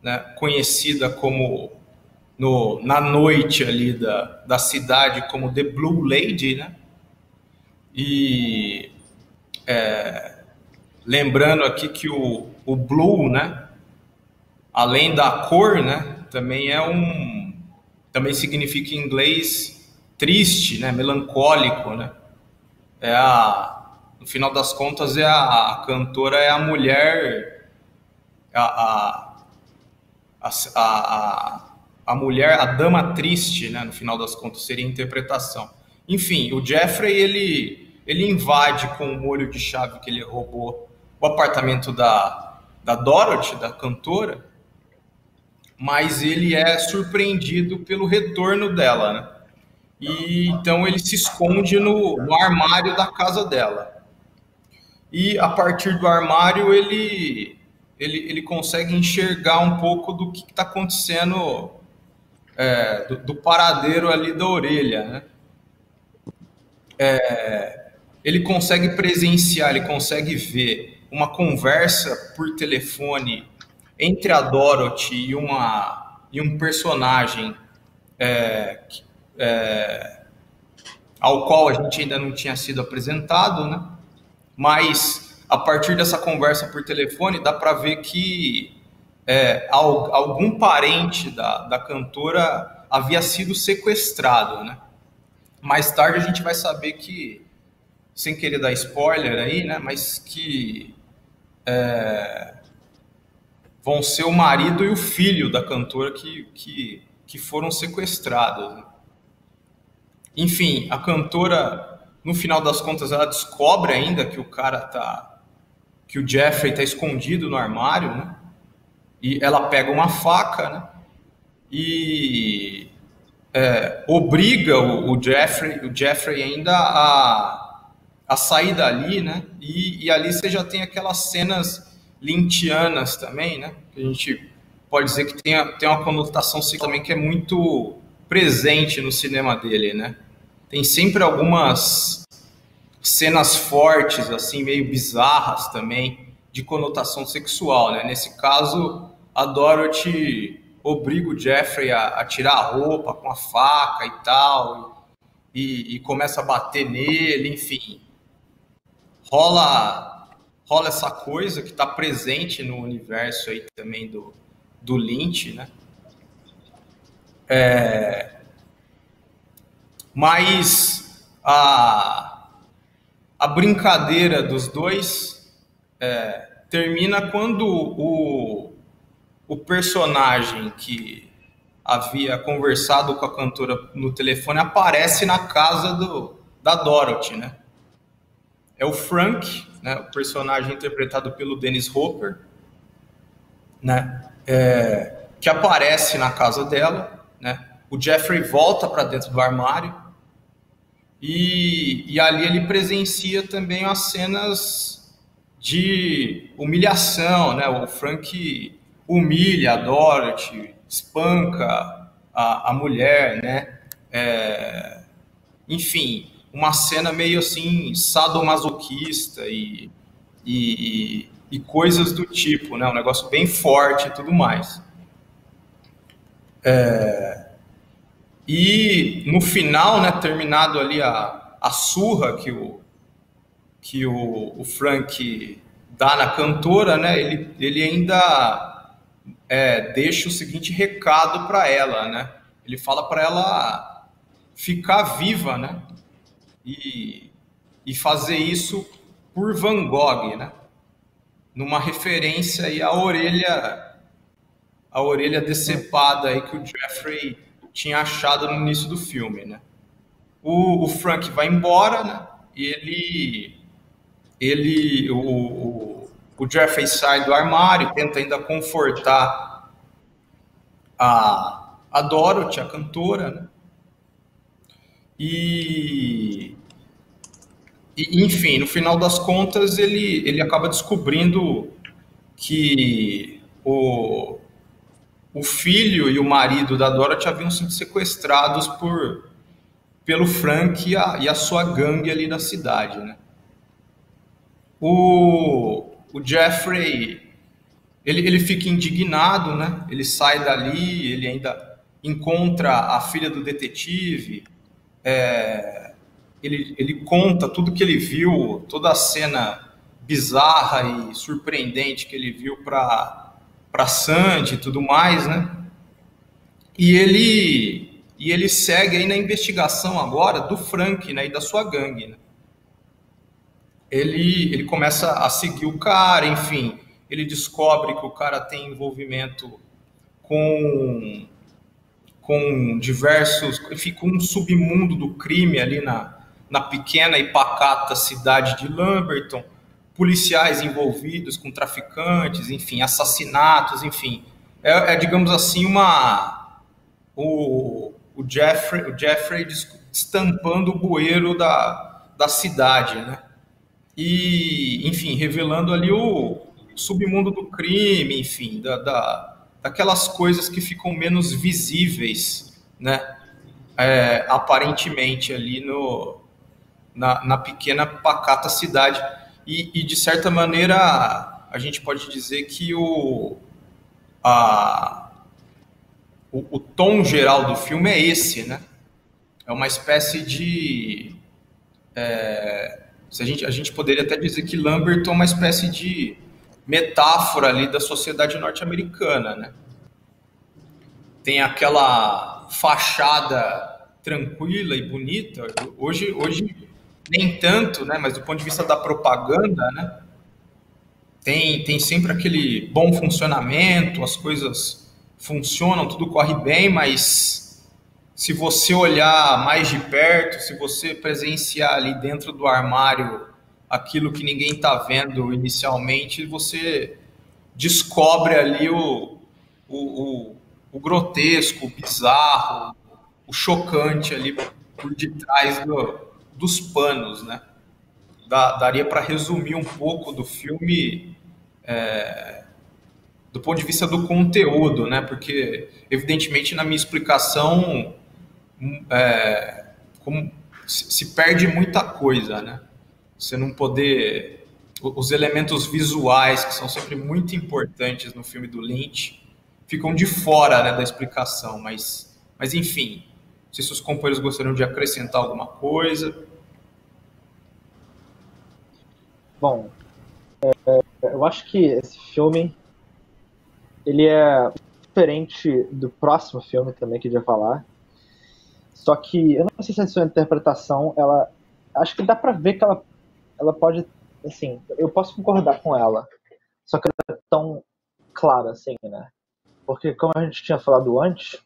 Speaker 1: né, conhecida como na noite ali da cidade como The Blue Lady, né? E lembrando aqui que o blue, né, além da cor, né, também significa em inglês triste, né, melancólico, né? No final das contas, a cantora é a mulher, a mulher, a dama triste, né? No final das contas, seria a interpretação. Enfim, o Jeffrey, ele invade com o molho de chave que ele roubou o apartamento da Dorothy, da cantora, mas ele é surpreendido pelo retorno dela, né? E então ele se esconde no armário da casa dela. E a partir do armário ele consegue enxergar um pouco do que está acontecendo, do paradeiro ali da orelha, né? Ele consegue presenciar, ele consegue ver uma conversa por telefone entre a Dorothy e um personagem ao qual a gente ainda não tinha sido apresentado, né? Mas a partir dessa conversa por telefone dá para ver que algum parente da cantora havia sido sequestrado, né? Mais tarde a gente vai saber que, sem querer dar spoiler aí, né? Mas que vão ser o marido e o filho da cantora que foram sequestrados, né? Enfim, a cantora, no final das contas, ela descobre ainda que que o Jeffrey está escondido no armário, né? E ela pega uma faca, né? E obriga o Jeffrey ainda a sair dali, né? E ali você já tem aquelas cenas lynchianas também, né? Que a gente pode dizer que tem uma conotação também que é muito presente no cinema dele, né? Tem sempre algumas cenas fortes, assim, meio bizarras também, de conotação sexual, né? Nesse caso, a Dorothy obriga o Jeffrey a tirar a roupa com a faca e tal, e começa a bater nele, enfim. Rola essa coisa que está presente no universo aí também do Lynch, né? Mas a brincadeira dos dois termina quando o personagem que havia conversado com a cantora no telefone aparece na casa da Dorothy, né? É o Frank, né? O personagem interpretado pelo Dennis Hopper, né? Que aparece na casa dela, né? O Jeffrey volta para dentro do armário e ali ele presencia também as cenas de humilhação, né? O Frank humilha a Dorothy, espanca a mulher, né? Enfim, uma cena meio assim sadomasoquista e coisas do tipo, né? Um negócio bem forte e tudo mais. E no final, né, terminado ali a surra que o Frank dá na cantora, né, ele ainda deixa o seguinte recado para ela, né? Ele fala para ela ficar viva, né? E fazer isso por Van Gogh, né? Numa referência aí à orelha decepada aí que o Jeffrey tinha achado no início do filme, né? O Frank vai embora, né? E o Jeffrey sai do armário, tenta ainda confortar a Dorothy, a cantora, né? E, enfim, no final das contas, ele acaba descobrindo que o filho e o marido da Dorothy haviam sido sequestrados pelo Frank e a sua gangue ali da cidade, né? O Jeffrey, ele fica indignado, né? Ele sai dali, ele ainda encontra a filha do detetive, ele conta tudo que ele viu, toda a cena bizarra e surpreendente que ele viu para Sandy e tudo mais, né? E ele segue aí na investigação agora do Frank, né, e da sua gangue, né? Ele começa a seguir o cara, enfim, ele descobre que o cara tem envolvimento com, com diversos, enfim, com um submundo do crime ali na pequena e pacata cidade de Lamberton, policiais envolvidos com traficantes, enfim, assassinatos, enfim. Digamos assim, o Jeffrey destampando o bueiro da cidade, né? E, enfim, revelando ali o submundo do crime, enfim, daquelas coisas que ficam menos visíveis, né? Aparentemente ali na pequena pacata cidade. E, de certa maneira, a gente pode dizer que o tom geral do filme é esse, né? É uma espécie de... a gente poderia até dizer que Lamberton é uma espécie de metáfora ali da sociedade norte-americana, né? Tem aquela fachada tranquila e bonita. Hoje nem tanto, né? Mas do ponto de vista da propaganda, né? Tem sempre aquele bom funcionamento, as coisas funcionam, tudo corre bem, mas se você olhar mais de perto, se você presenciar ali dentro do armário aquilo que ninguém está vendo inicialmente, você descobre ali o grotesco, o bizarro, o chocante ali por detrás dos panos, né? Daria para resumir um pouco do filme do ponto de vista do conteúdo, né? Porque, evidentemente, na minha explicação, se perde muita coisa, né? Você não poder... Os elementos visuais, que são sempre muito importantes no filme do Lynch, ficam de fora, né, da explicação, mas enfim, não sei se os companheiros gostariam de acrescentar alguma coisa.
Speaker 4: Bom, eu acho que esse filme ele é diferente do próximo filme também que a gente vai falar. Só que eu não sei se a sua interpretação, ela, acho que dá pra ver que ela pode, assim, eu posso concordar com ela, só que ela é tão clara assim, né? Porque como a gente tinha falado antes,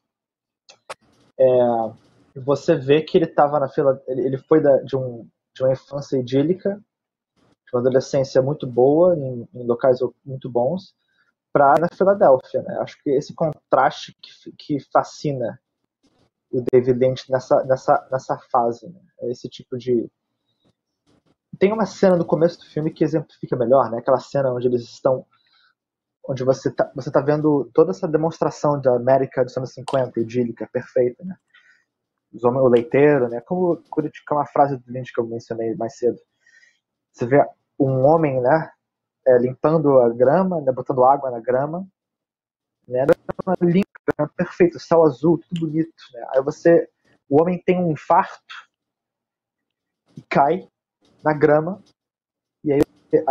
Speaker 4: você vê que ele estava na fila, ele foi de uma infância idílica, de uma adolescência muito boa, em locais muito bons, para na Filadélfia, né? Acho que esse contraste que fascina o David Lynch nessa fase, né? Esse tipo de... Tem uma cena no começo do filme que exemplifica melhor, né? Aquela cena onde eles estão, onde você tá vendo toda essa demonstração da América dos anos 50, idílica, perfeita, né? O leiteiro, né? Como uma frase do Lynch que eu mencionei mais cedo. Você vê um homem, né? Limpando a grama, né, botando água na grama, né? Limpa, perfeito, céu azul, tudo bonito, né? Aí o homem tem um infarto e cai na grama, e aí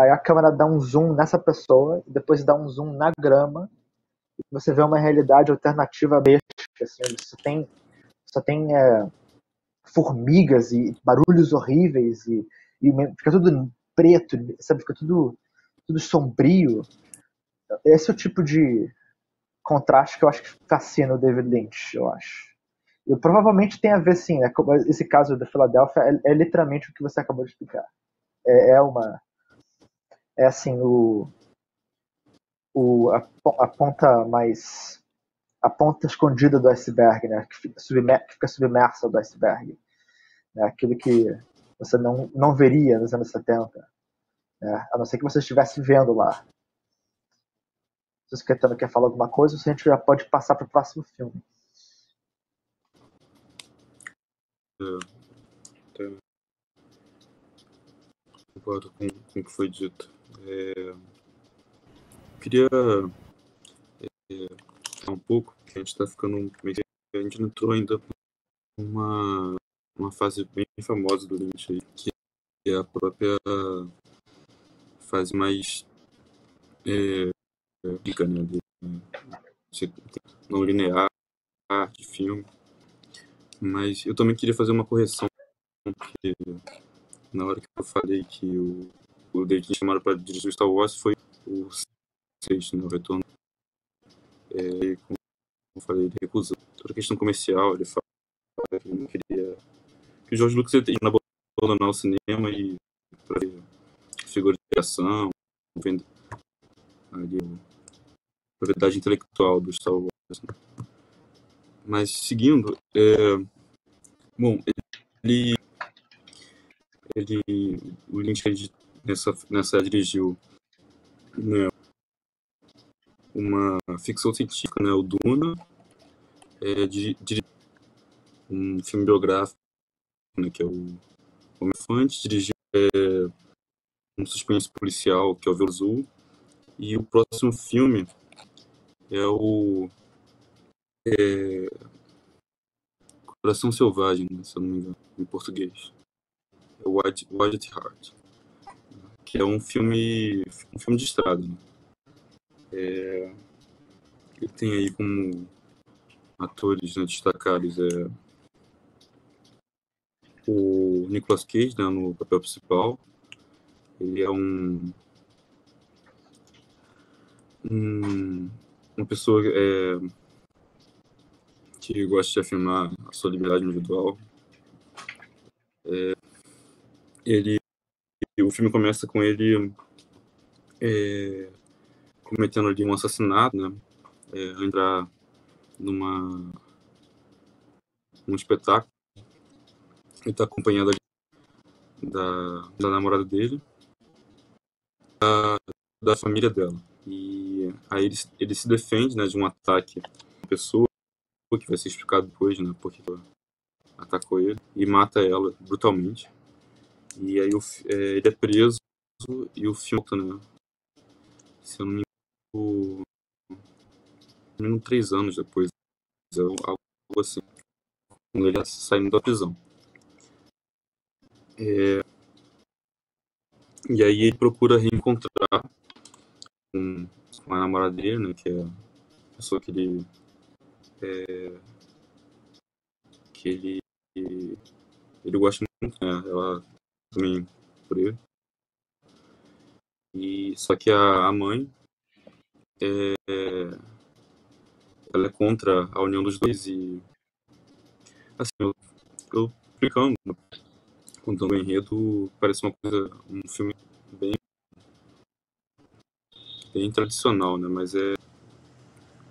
Speaker 4: a câmera dá um zoom nessa pessoa, e depois dá um zoom na grama, e você vê uma realidade alternativa besta, assim, onde só tem formigas e barulhos horríveis, e fica tudo preto, sabe? Fica tudo sombrio. Esse é o tipo de contraste que eu acho que fascina o David Lynch, eu acho. E provavelmente tem a ver, sim, né? Esse caso da Filadélfia é literalmente o que você acabou de explicar. É assim, a ponta mais... a ponta escondida do iceberg, né? Que fica submersa do iceberg. né? Aquilo que você não veria nos anos 70, né? A não ser que você estivesse vendo lá. Se o Caetano quer falar alguma coisa, a gente já pode passar para o próximo filme.
Speaker 3: Concordo com o que foi dito. Queria falar um pouco, que a gente está ficando. A gente não entrou ainda uma fase bem famosa do Lynch aí, que é a própria fase mais rica, né? Não linear de filme. Mas eu também queria fazer uma correção, porque na hora que eu falei que o David chamaram para dirigir o Star Wars foi o 6, né? O Retorno. Como eu falei, ele recusou. Toda a questão comercial, ele fala que não queria. Que o George Lucas ia abandonar o cinema e para ver figura de ação, vender ali a propriedade intelectual do Star Wars. Né? Mas seguindo, bom, o Lynch nessa dirigiu, né, uma ficção científica, né, o Duna, dirigiu um filme biográfico, né, que é o Homem-Elefante, dirigiu um suspense policial, que é o Véu Azul, e o próximo filme é o Coração Selvagem, né, se eu não me engano, em português. É o Wild at Heart, que é um filme de estrada. Né? Ele tem aí como atores, né, destacados o Nicolas Cage, né, no papel principal. Ele é uma pessoa que gosta de afirmar a sua liberdade individual. O filme começa com ele cometendo ali um assassinato, né? Entrar num espetáculo. Ele está acompanhado ali da namorada dele, da família dela. E aí ele se defende, né, de um ataque a uma pessoa, que vai ser explicado depois, né, porque atacou ele, e mata ela brutalmente. E aí ele é preso e o filme, né, se eu não me engano, 3 anos depois, algo assim, quando ele está saindo da prisão. E aí ele procura reencontrar com a namorada dele, né, que é a pessoa que ele gosta muito, né, ela também por ele. E só que a mãe ela é contra a união dos dois e assim, eu explicando, contando o enredo, parece um filme bem tradicional, né? Mas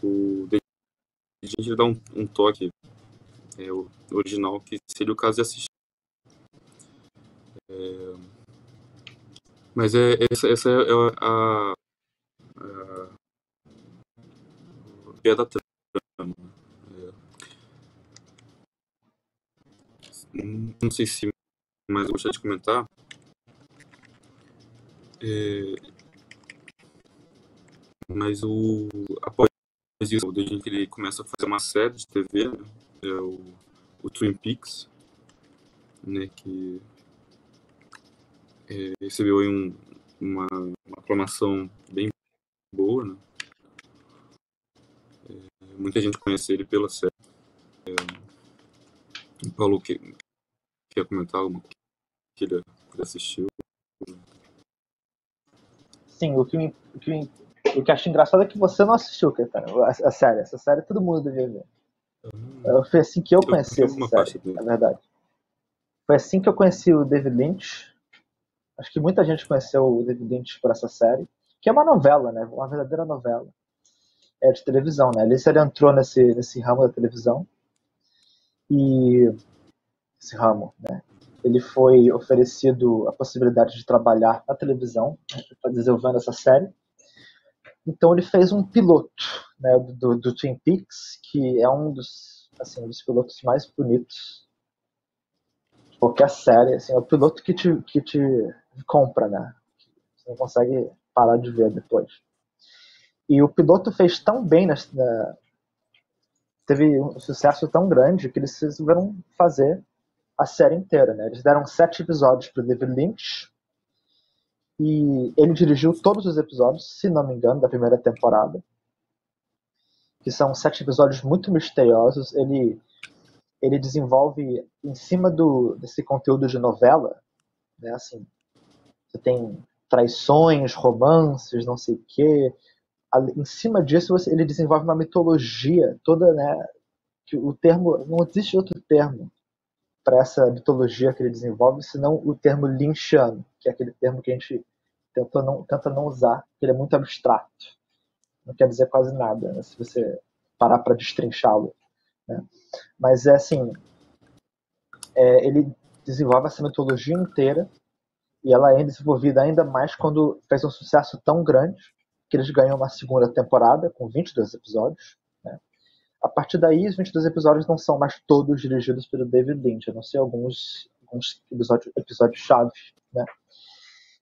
Speaker 3: o David dá um toque o original, que seria o caso de assistir. Mas essa é a pé da trama. Não sei se mais eu gostaria de comentar. Mas após isso, o David ele começa a fazer uma série de TV, né? O Twin Peaks, né, que recebeu aí uma aclamação bem boa, né? Muita gente conhece ele pela série. O Paulo quer comentar alguma coisa que ele assistiu?
Speaker 4: Sim, o que acho engraçado é que você não assistiu, Caetano, a série. Essa série todo mundo devia ver. Foi assim que eu conheci essa série, na verdade. Foi assim que eu conheci o David Lynch. Acho que muita gente conheceu o David Lynch por essa série, que é uma novela, né? Uma verdadeira novela. É de televisão, né? Ele entrou nesse ramo da televisão. E esse ramo, né? ele foi oferecido a possibilidade de trabalhar na televisão, né, desenvolvendo essa série. Então ele fez um piloto, né, do Twin Peaks, que é um dos pilotos mais bonitos de qualquer série. Assim, é o piloto que te compra, né? Você não consegue parar de ver depois. E o piloto fez tão bem, teve um sucesso tão grande que eles resolveram fazer a série inteira, né? Eles deram 7 episódios para David Lynch e ele dirigiu todos os episódios, se não me engano, da primeira temporada, que são 7 episódios muito misteriosos. Ele desenvolve em cima desse conteúdo de novela, né? Assim, você tem traições, romances, não sei o quê. Em cima disso, ele desenvolve uma mitologia toda, né? Que o termo, não existe outro termo para essa mitologia que ele desenvolve, senão o termo lynchiano, que é aquele termo que a gente tenta não usar, porque ele é muito abstrato. Não quer dizer quase nada, né, se você parar para destrinchá-lo. Né? Mas é assim, ele desenvolve essa mitologia inteira e ela é desenvolvida ainda mais quando fez um sucesso tão grande que eles ganham uma segunda temporada com 22 episódios. Né? A partir daí, os 22 episódios não são mais todos dirigidos pelo David Lynch, a não ser alguns episódios-chave. Né?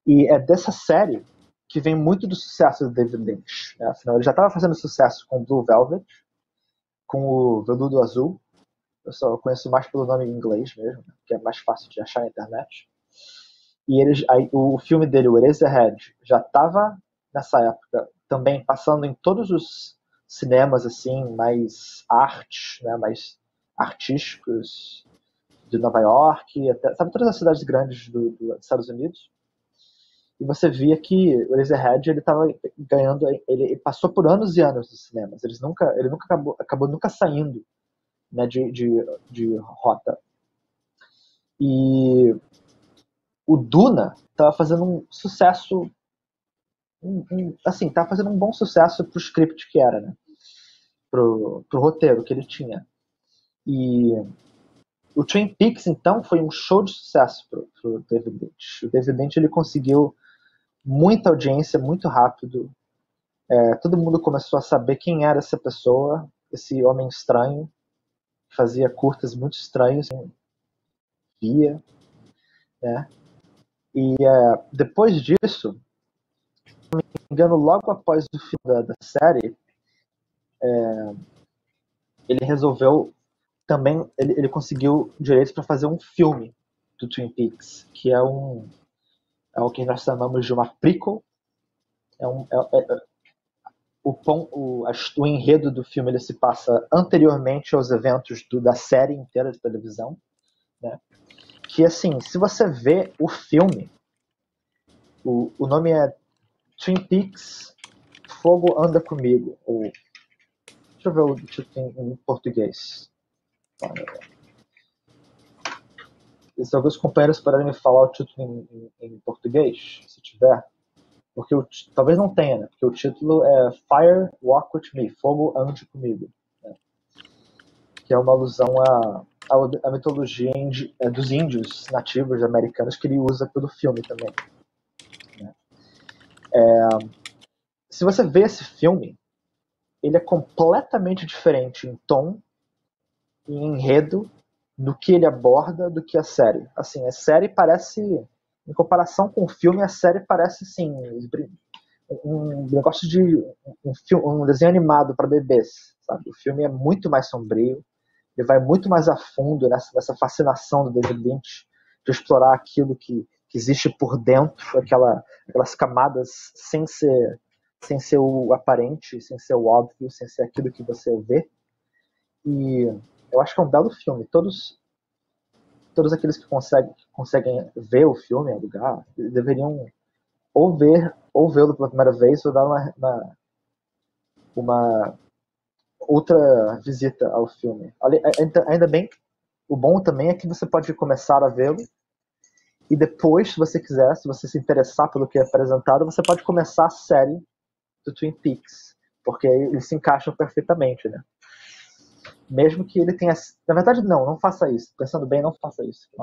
Speaker 4: E é dessa série que vem muito do sucesso do David Lynch. Né? Afinal, ele já estava fazendo sucesso com Blue Velvet, com o Veludo Azul. Eu só conheço mais pelo nome em inglês mesmo, né? Que é mais fácil de achar na internet. E o filme dele, o Eraserhead, já estava nessa época também passando em todos os cinemas assim mais né, mais artísticos de Nova York, até, sabe, todas as cidades grandes dos Estados Unidos. E você via que o Eraserhead ele estava ganhando, ele passou por anos e anos nos cinemas. Ele nunca acabou nunca saindo, né, de rota. E o Duna estava fazendo um sucesso, assim, estava fazendo um bom sucesso pro script que era, né? Pro roteiro que ele tinha. E o Twin Peaks, então, foi um show de sucesso pro David Lynch. O David Lynch, ele conseguiu muita audiência muito rápido. Todo mundo começou a saber quem era essa pessoa, esse homem estranho, que fazia curtas muito estranhos, via, né? E depois disso, se não me engano, logo após o fim da série, ele resolveu também, ele conseguiu direitos para fazer um filme do Twin Peaks, que é o que nós chamamos de uma prequel. O enredo do filme ele se passa anteriormente aos eventos da série inteira de televisão, né? Que assim, se você vê o filme, o nome é Twin Peaks, Fogo Anda Comigo, ou deixa eu ver o título em português. Se alguns companheiros puderem me falar o título em português, se tiver, porque talvez não tenha, né? Porque o título é Fire Walk With Me, Fogo Ande Comigo, né? Que é uma alusão à mitologia dos índios nativos americanos que ele usa pelo filme também. Né? Se você vê esse filme, ele é completamente diferente em tom e em enredo do que ele aborda do que a série. Assim, a série parece, em comparação com o filme, a série parece assim, um negócio de um desenho animado para bebês, sabe? O filme é muito mais sombrio, ele vai muito mais a fundo nessa fascinação do David Lynch de explorar aquilo que existe por dentro, aquelas camadas sem ser o aparente, sem ser o óbvio, sem ser aquilo que você vê. E eu acho que é um belo filme. Todos aqueles que conseguem ver o filme, alugar, deveriam ou vê-lo pela primeira vez ou dar uma outra visita ao filme. Ainda bem, o bom também é que você pode começar a vê-lo e depois, se você quiser, se você se interessar pelo que é apresentado, você pode começar a série do Twin Peaks, porque eles se encaixam perfeitamente, né? mesmo que ele tenha... Na verdade, não faça isso. Pensando bem, não faça isso. É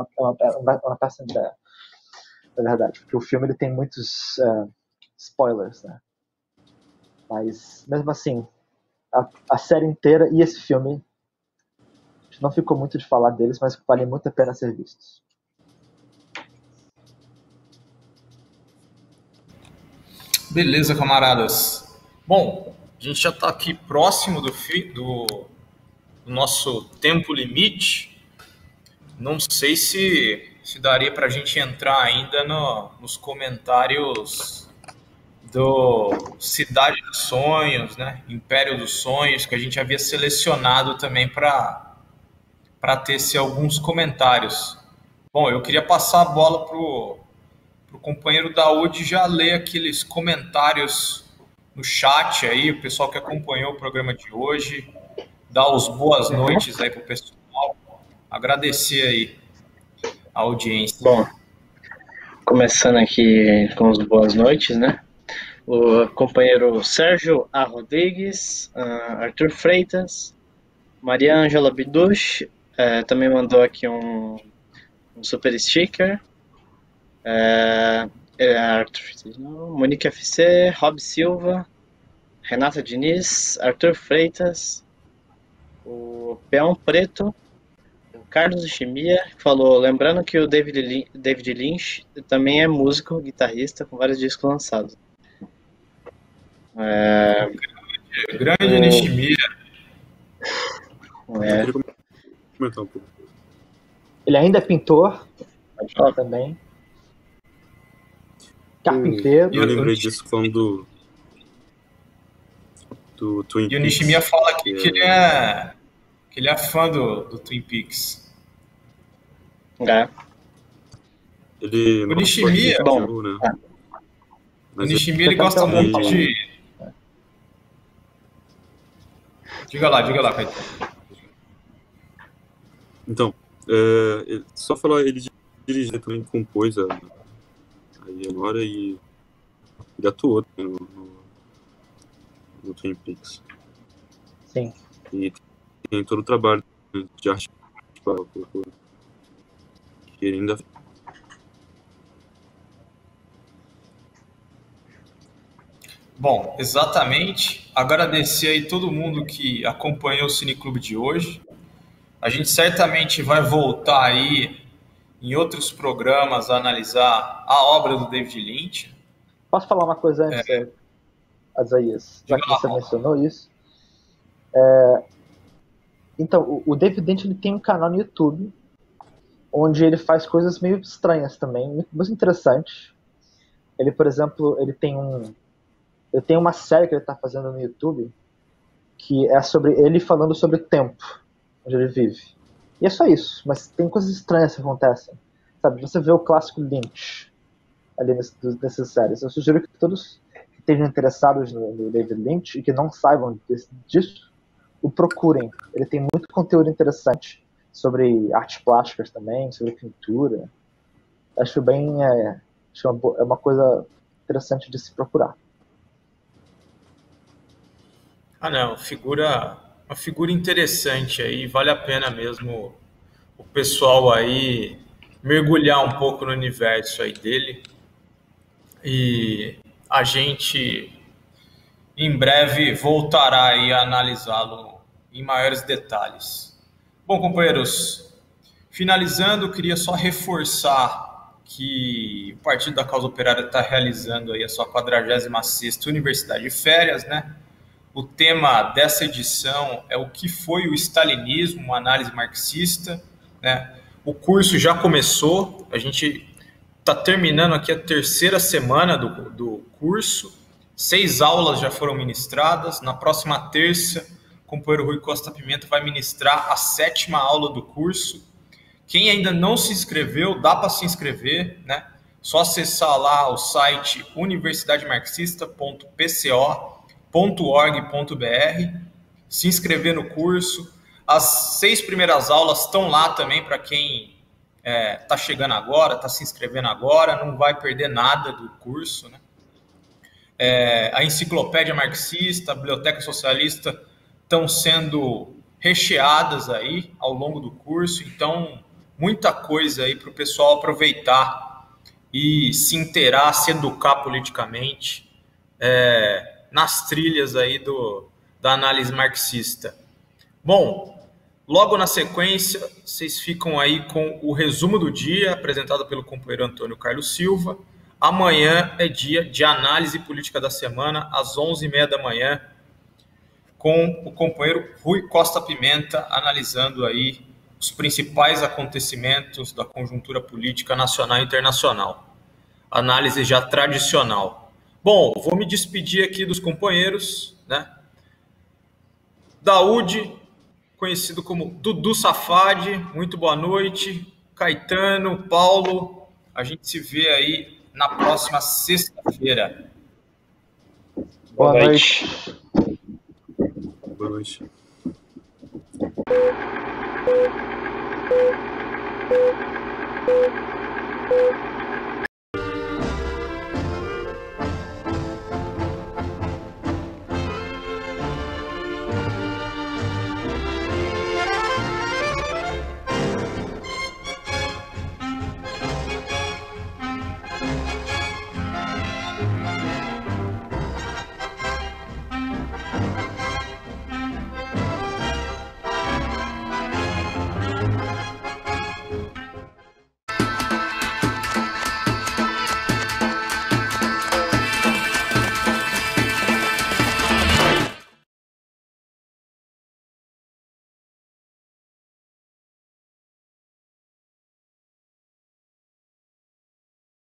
Speaker 4: uma péssima ideia, na verdade, porque o filme ele tem muitos spoilers, né? Mas, mesmo assim, a série inteira e esse filme, não ficou muito de falar deles, mas vale muito a pena ser vistos.
Speaker 1: Beleza, camaradas. Bom, a gente já está aqui próximo do nosso tempo limite. Não sei se daria para a gente entrar ainda nos comentários do Cidade dos Sonhos, né? Império dos Sonhos, que a gente havia selecionado também para tecer alguns comentários. Bom, eu queria passar a bola pro companheiro Daúde já ler aqueles comentários no chat aí, o pessoal que acompanhou o programa de hoje, dar os boas noites aí pro pessoal, agradecer aí a audiência.
Speaker 2: Bom, começando aqui com as boas noites, né? O companheiro Sérgio A. Rodrigues, Arthur Freitas, Maria Ângela Biduch, também mandou aqui um super sticker. Arthur Freitas, Monique FC, Rob Silva, Renata Diniz, Arthur Freitas, o Peão Preto, o Carlos Chimia, que falou, lembrando que o David Lynch também é músico, guitarrista, com vários discos lançados.
Speaker 1: Grande Nishimia.
Speaker 3: Comentar um pouco.
Speaker 4: Ele ainda é pintor também. Carpinteiro.
Speaker 3: Eu lembrei disso falando do Twin Peaks.
Speaker 1: E o Nishimia fala aqui que ele é fã do Twin Peaks.
Speaker 3: Ele
Speaker 1: o Nishimia,
Speaker 3: bom, né?
Speaker 1: O Nishimia ele gosta muito de... Diga lá, Caetano.
Speaker 3: Então, só falar, ele dirigiu também, compôs a Nora e ele atuou no Twin Peaks.
Speaker 4: Sim.
Speaker 3: E tem todo o trabalho de arte que ele ainda...
Speaker 1: Bom, exatamente. Agradecer aí todo mundo que acompanhou o Cineclube de hoje. A gente certamente vai voltar aí em outros programas a analisar a obra do David Lynch.
Speaker 4: Posso falar uma coisa antes, Azaías? Já que você mencionou isso. Então, o David Lynch ele tem um canal no YouTube onde ele faz coisas meio estranhas também, muito interessante. Ele, por exemplo, ele tem uma série que ele está fazendo no YouTube que é sobre ele falando sobre o tempo onde ele vive. E é só isso, mas tem coisas estranhas que acontecem. Sabe, você vê o clássico Lynch ali nessas séries. Eu sugiro que todos que estejam interessados no David Lynch e que não saibam disso, o procurem. Ele tem muito conteúdo interessante sobre artes plásticas também, sobre pintura. Acho é uma coisa interessante de se procurar.
Speaker 1: Não, uma figura interessante aí, vale a pena mesmo o pessoal aí mergulhar um pouco no universo aí dele, e a gente em breve voltará aí a analisá-lo em maiores detalhes. Bom, companheiros, finalizando, eu queria só reforçar que o Partido da Causa Operária está realizando aí a sua 46ª Universidade de Férias, né? O tema dessa edição é o que foi o stalinismo, uma análise marxista, né? O curso já começou, a gente está terminando aqui a 3ª semana do curso, 6 aulas já foram ministradas. Na próxima terça, o companheiro Rui Costa Pimenta vai ministrar a 7ª aula do curso. Quem ainda não se inscreveu, dá para se inscrever, né? Só acessar lá o site universidademarxista.pco.org.br, se inscrever no curso. As 6 primeiras aulas estão lá também para quem está chegando agora, está se inscrevendo agora, não vai perder nada do curso, né? A enciclopédia marxista, a biblioteca socialista estão sendo recheadas aí ao longo do curso, então muita coisa aí para o pessoal aproveitar e se inteirar, se educar politicamente nas trilhas aí da análise marxista. Bom, logo na sequência, vocês ficam aí com o resumo do dia, apresentado pelo companheiro Antônio Carlos Silva. Amanhã é dia de análise política da semana, às 11h30 da manhã, com o companheiro Rui Costa Pimenta, analisando aí os principais acontecimentos da conjuntura política nacional e internacional. Análise já tradicional. Bom, vou me despedir aqui dos companheiros, né? Daúde, conhecido como Dudu Safadi, muito boa noite. Caetano, Paulo, a gente se vê aí na próxima sexta-feira.
Speaker 4: Boa noite.
Speaker 3: Boa noite.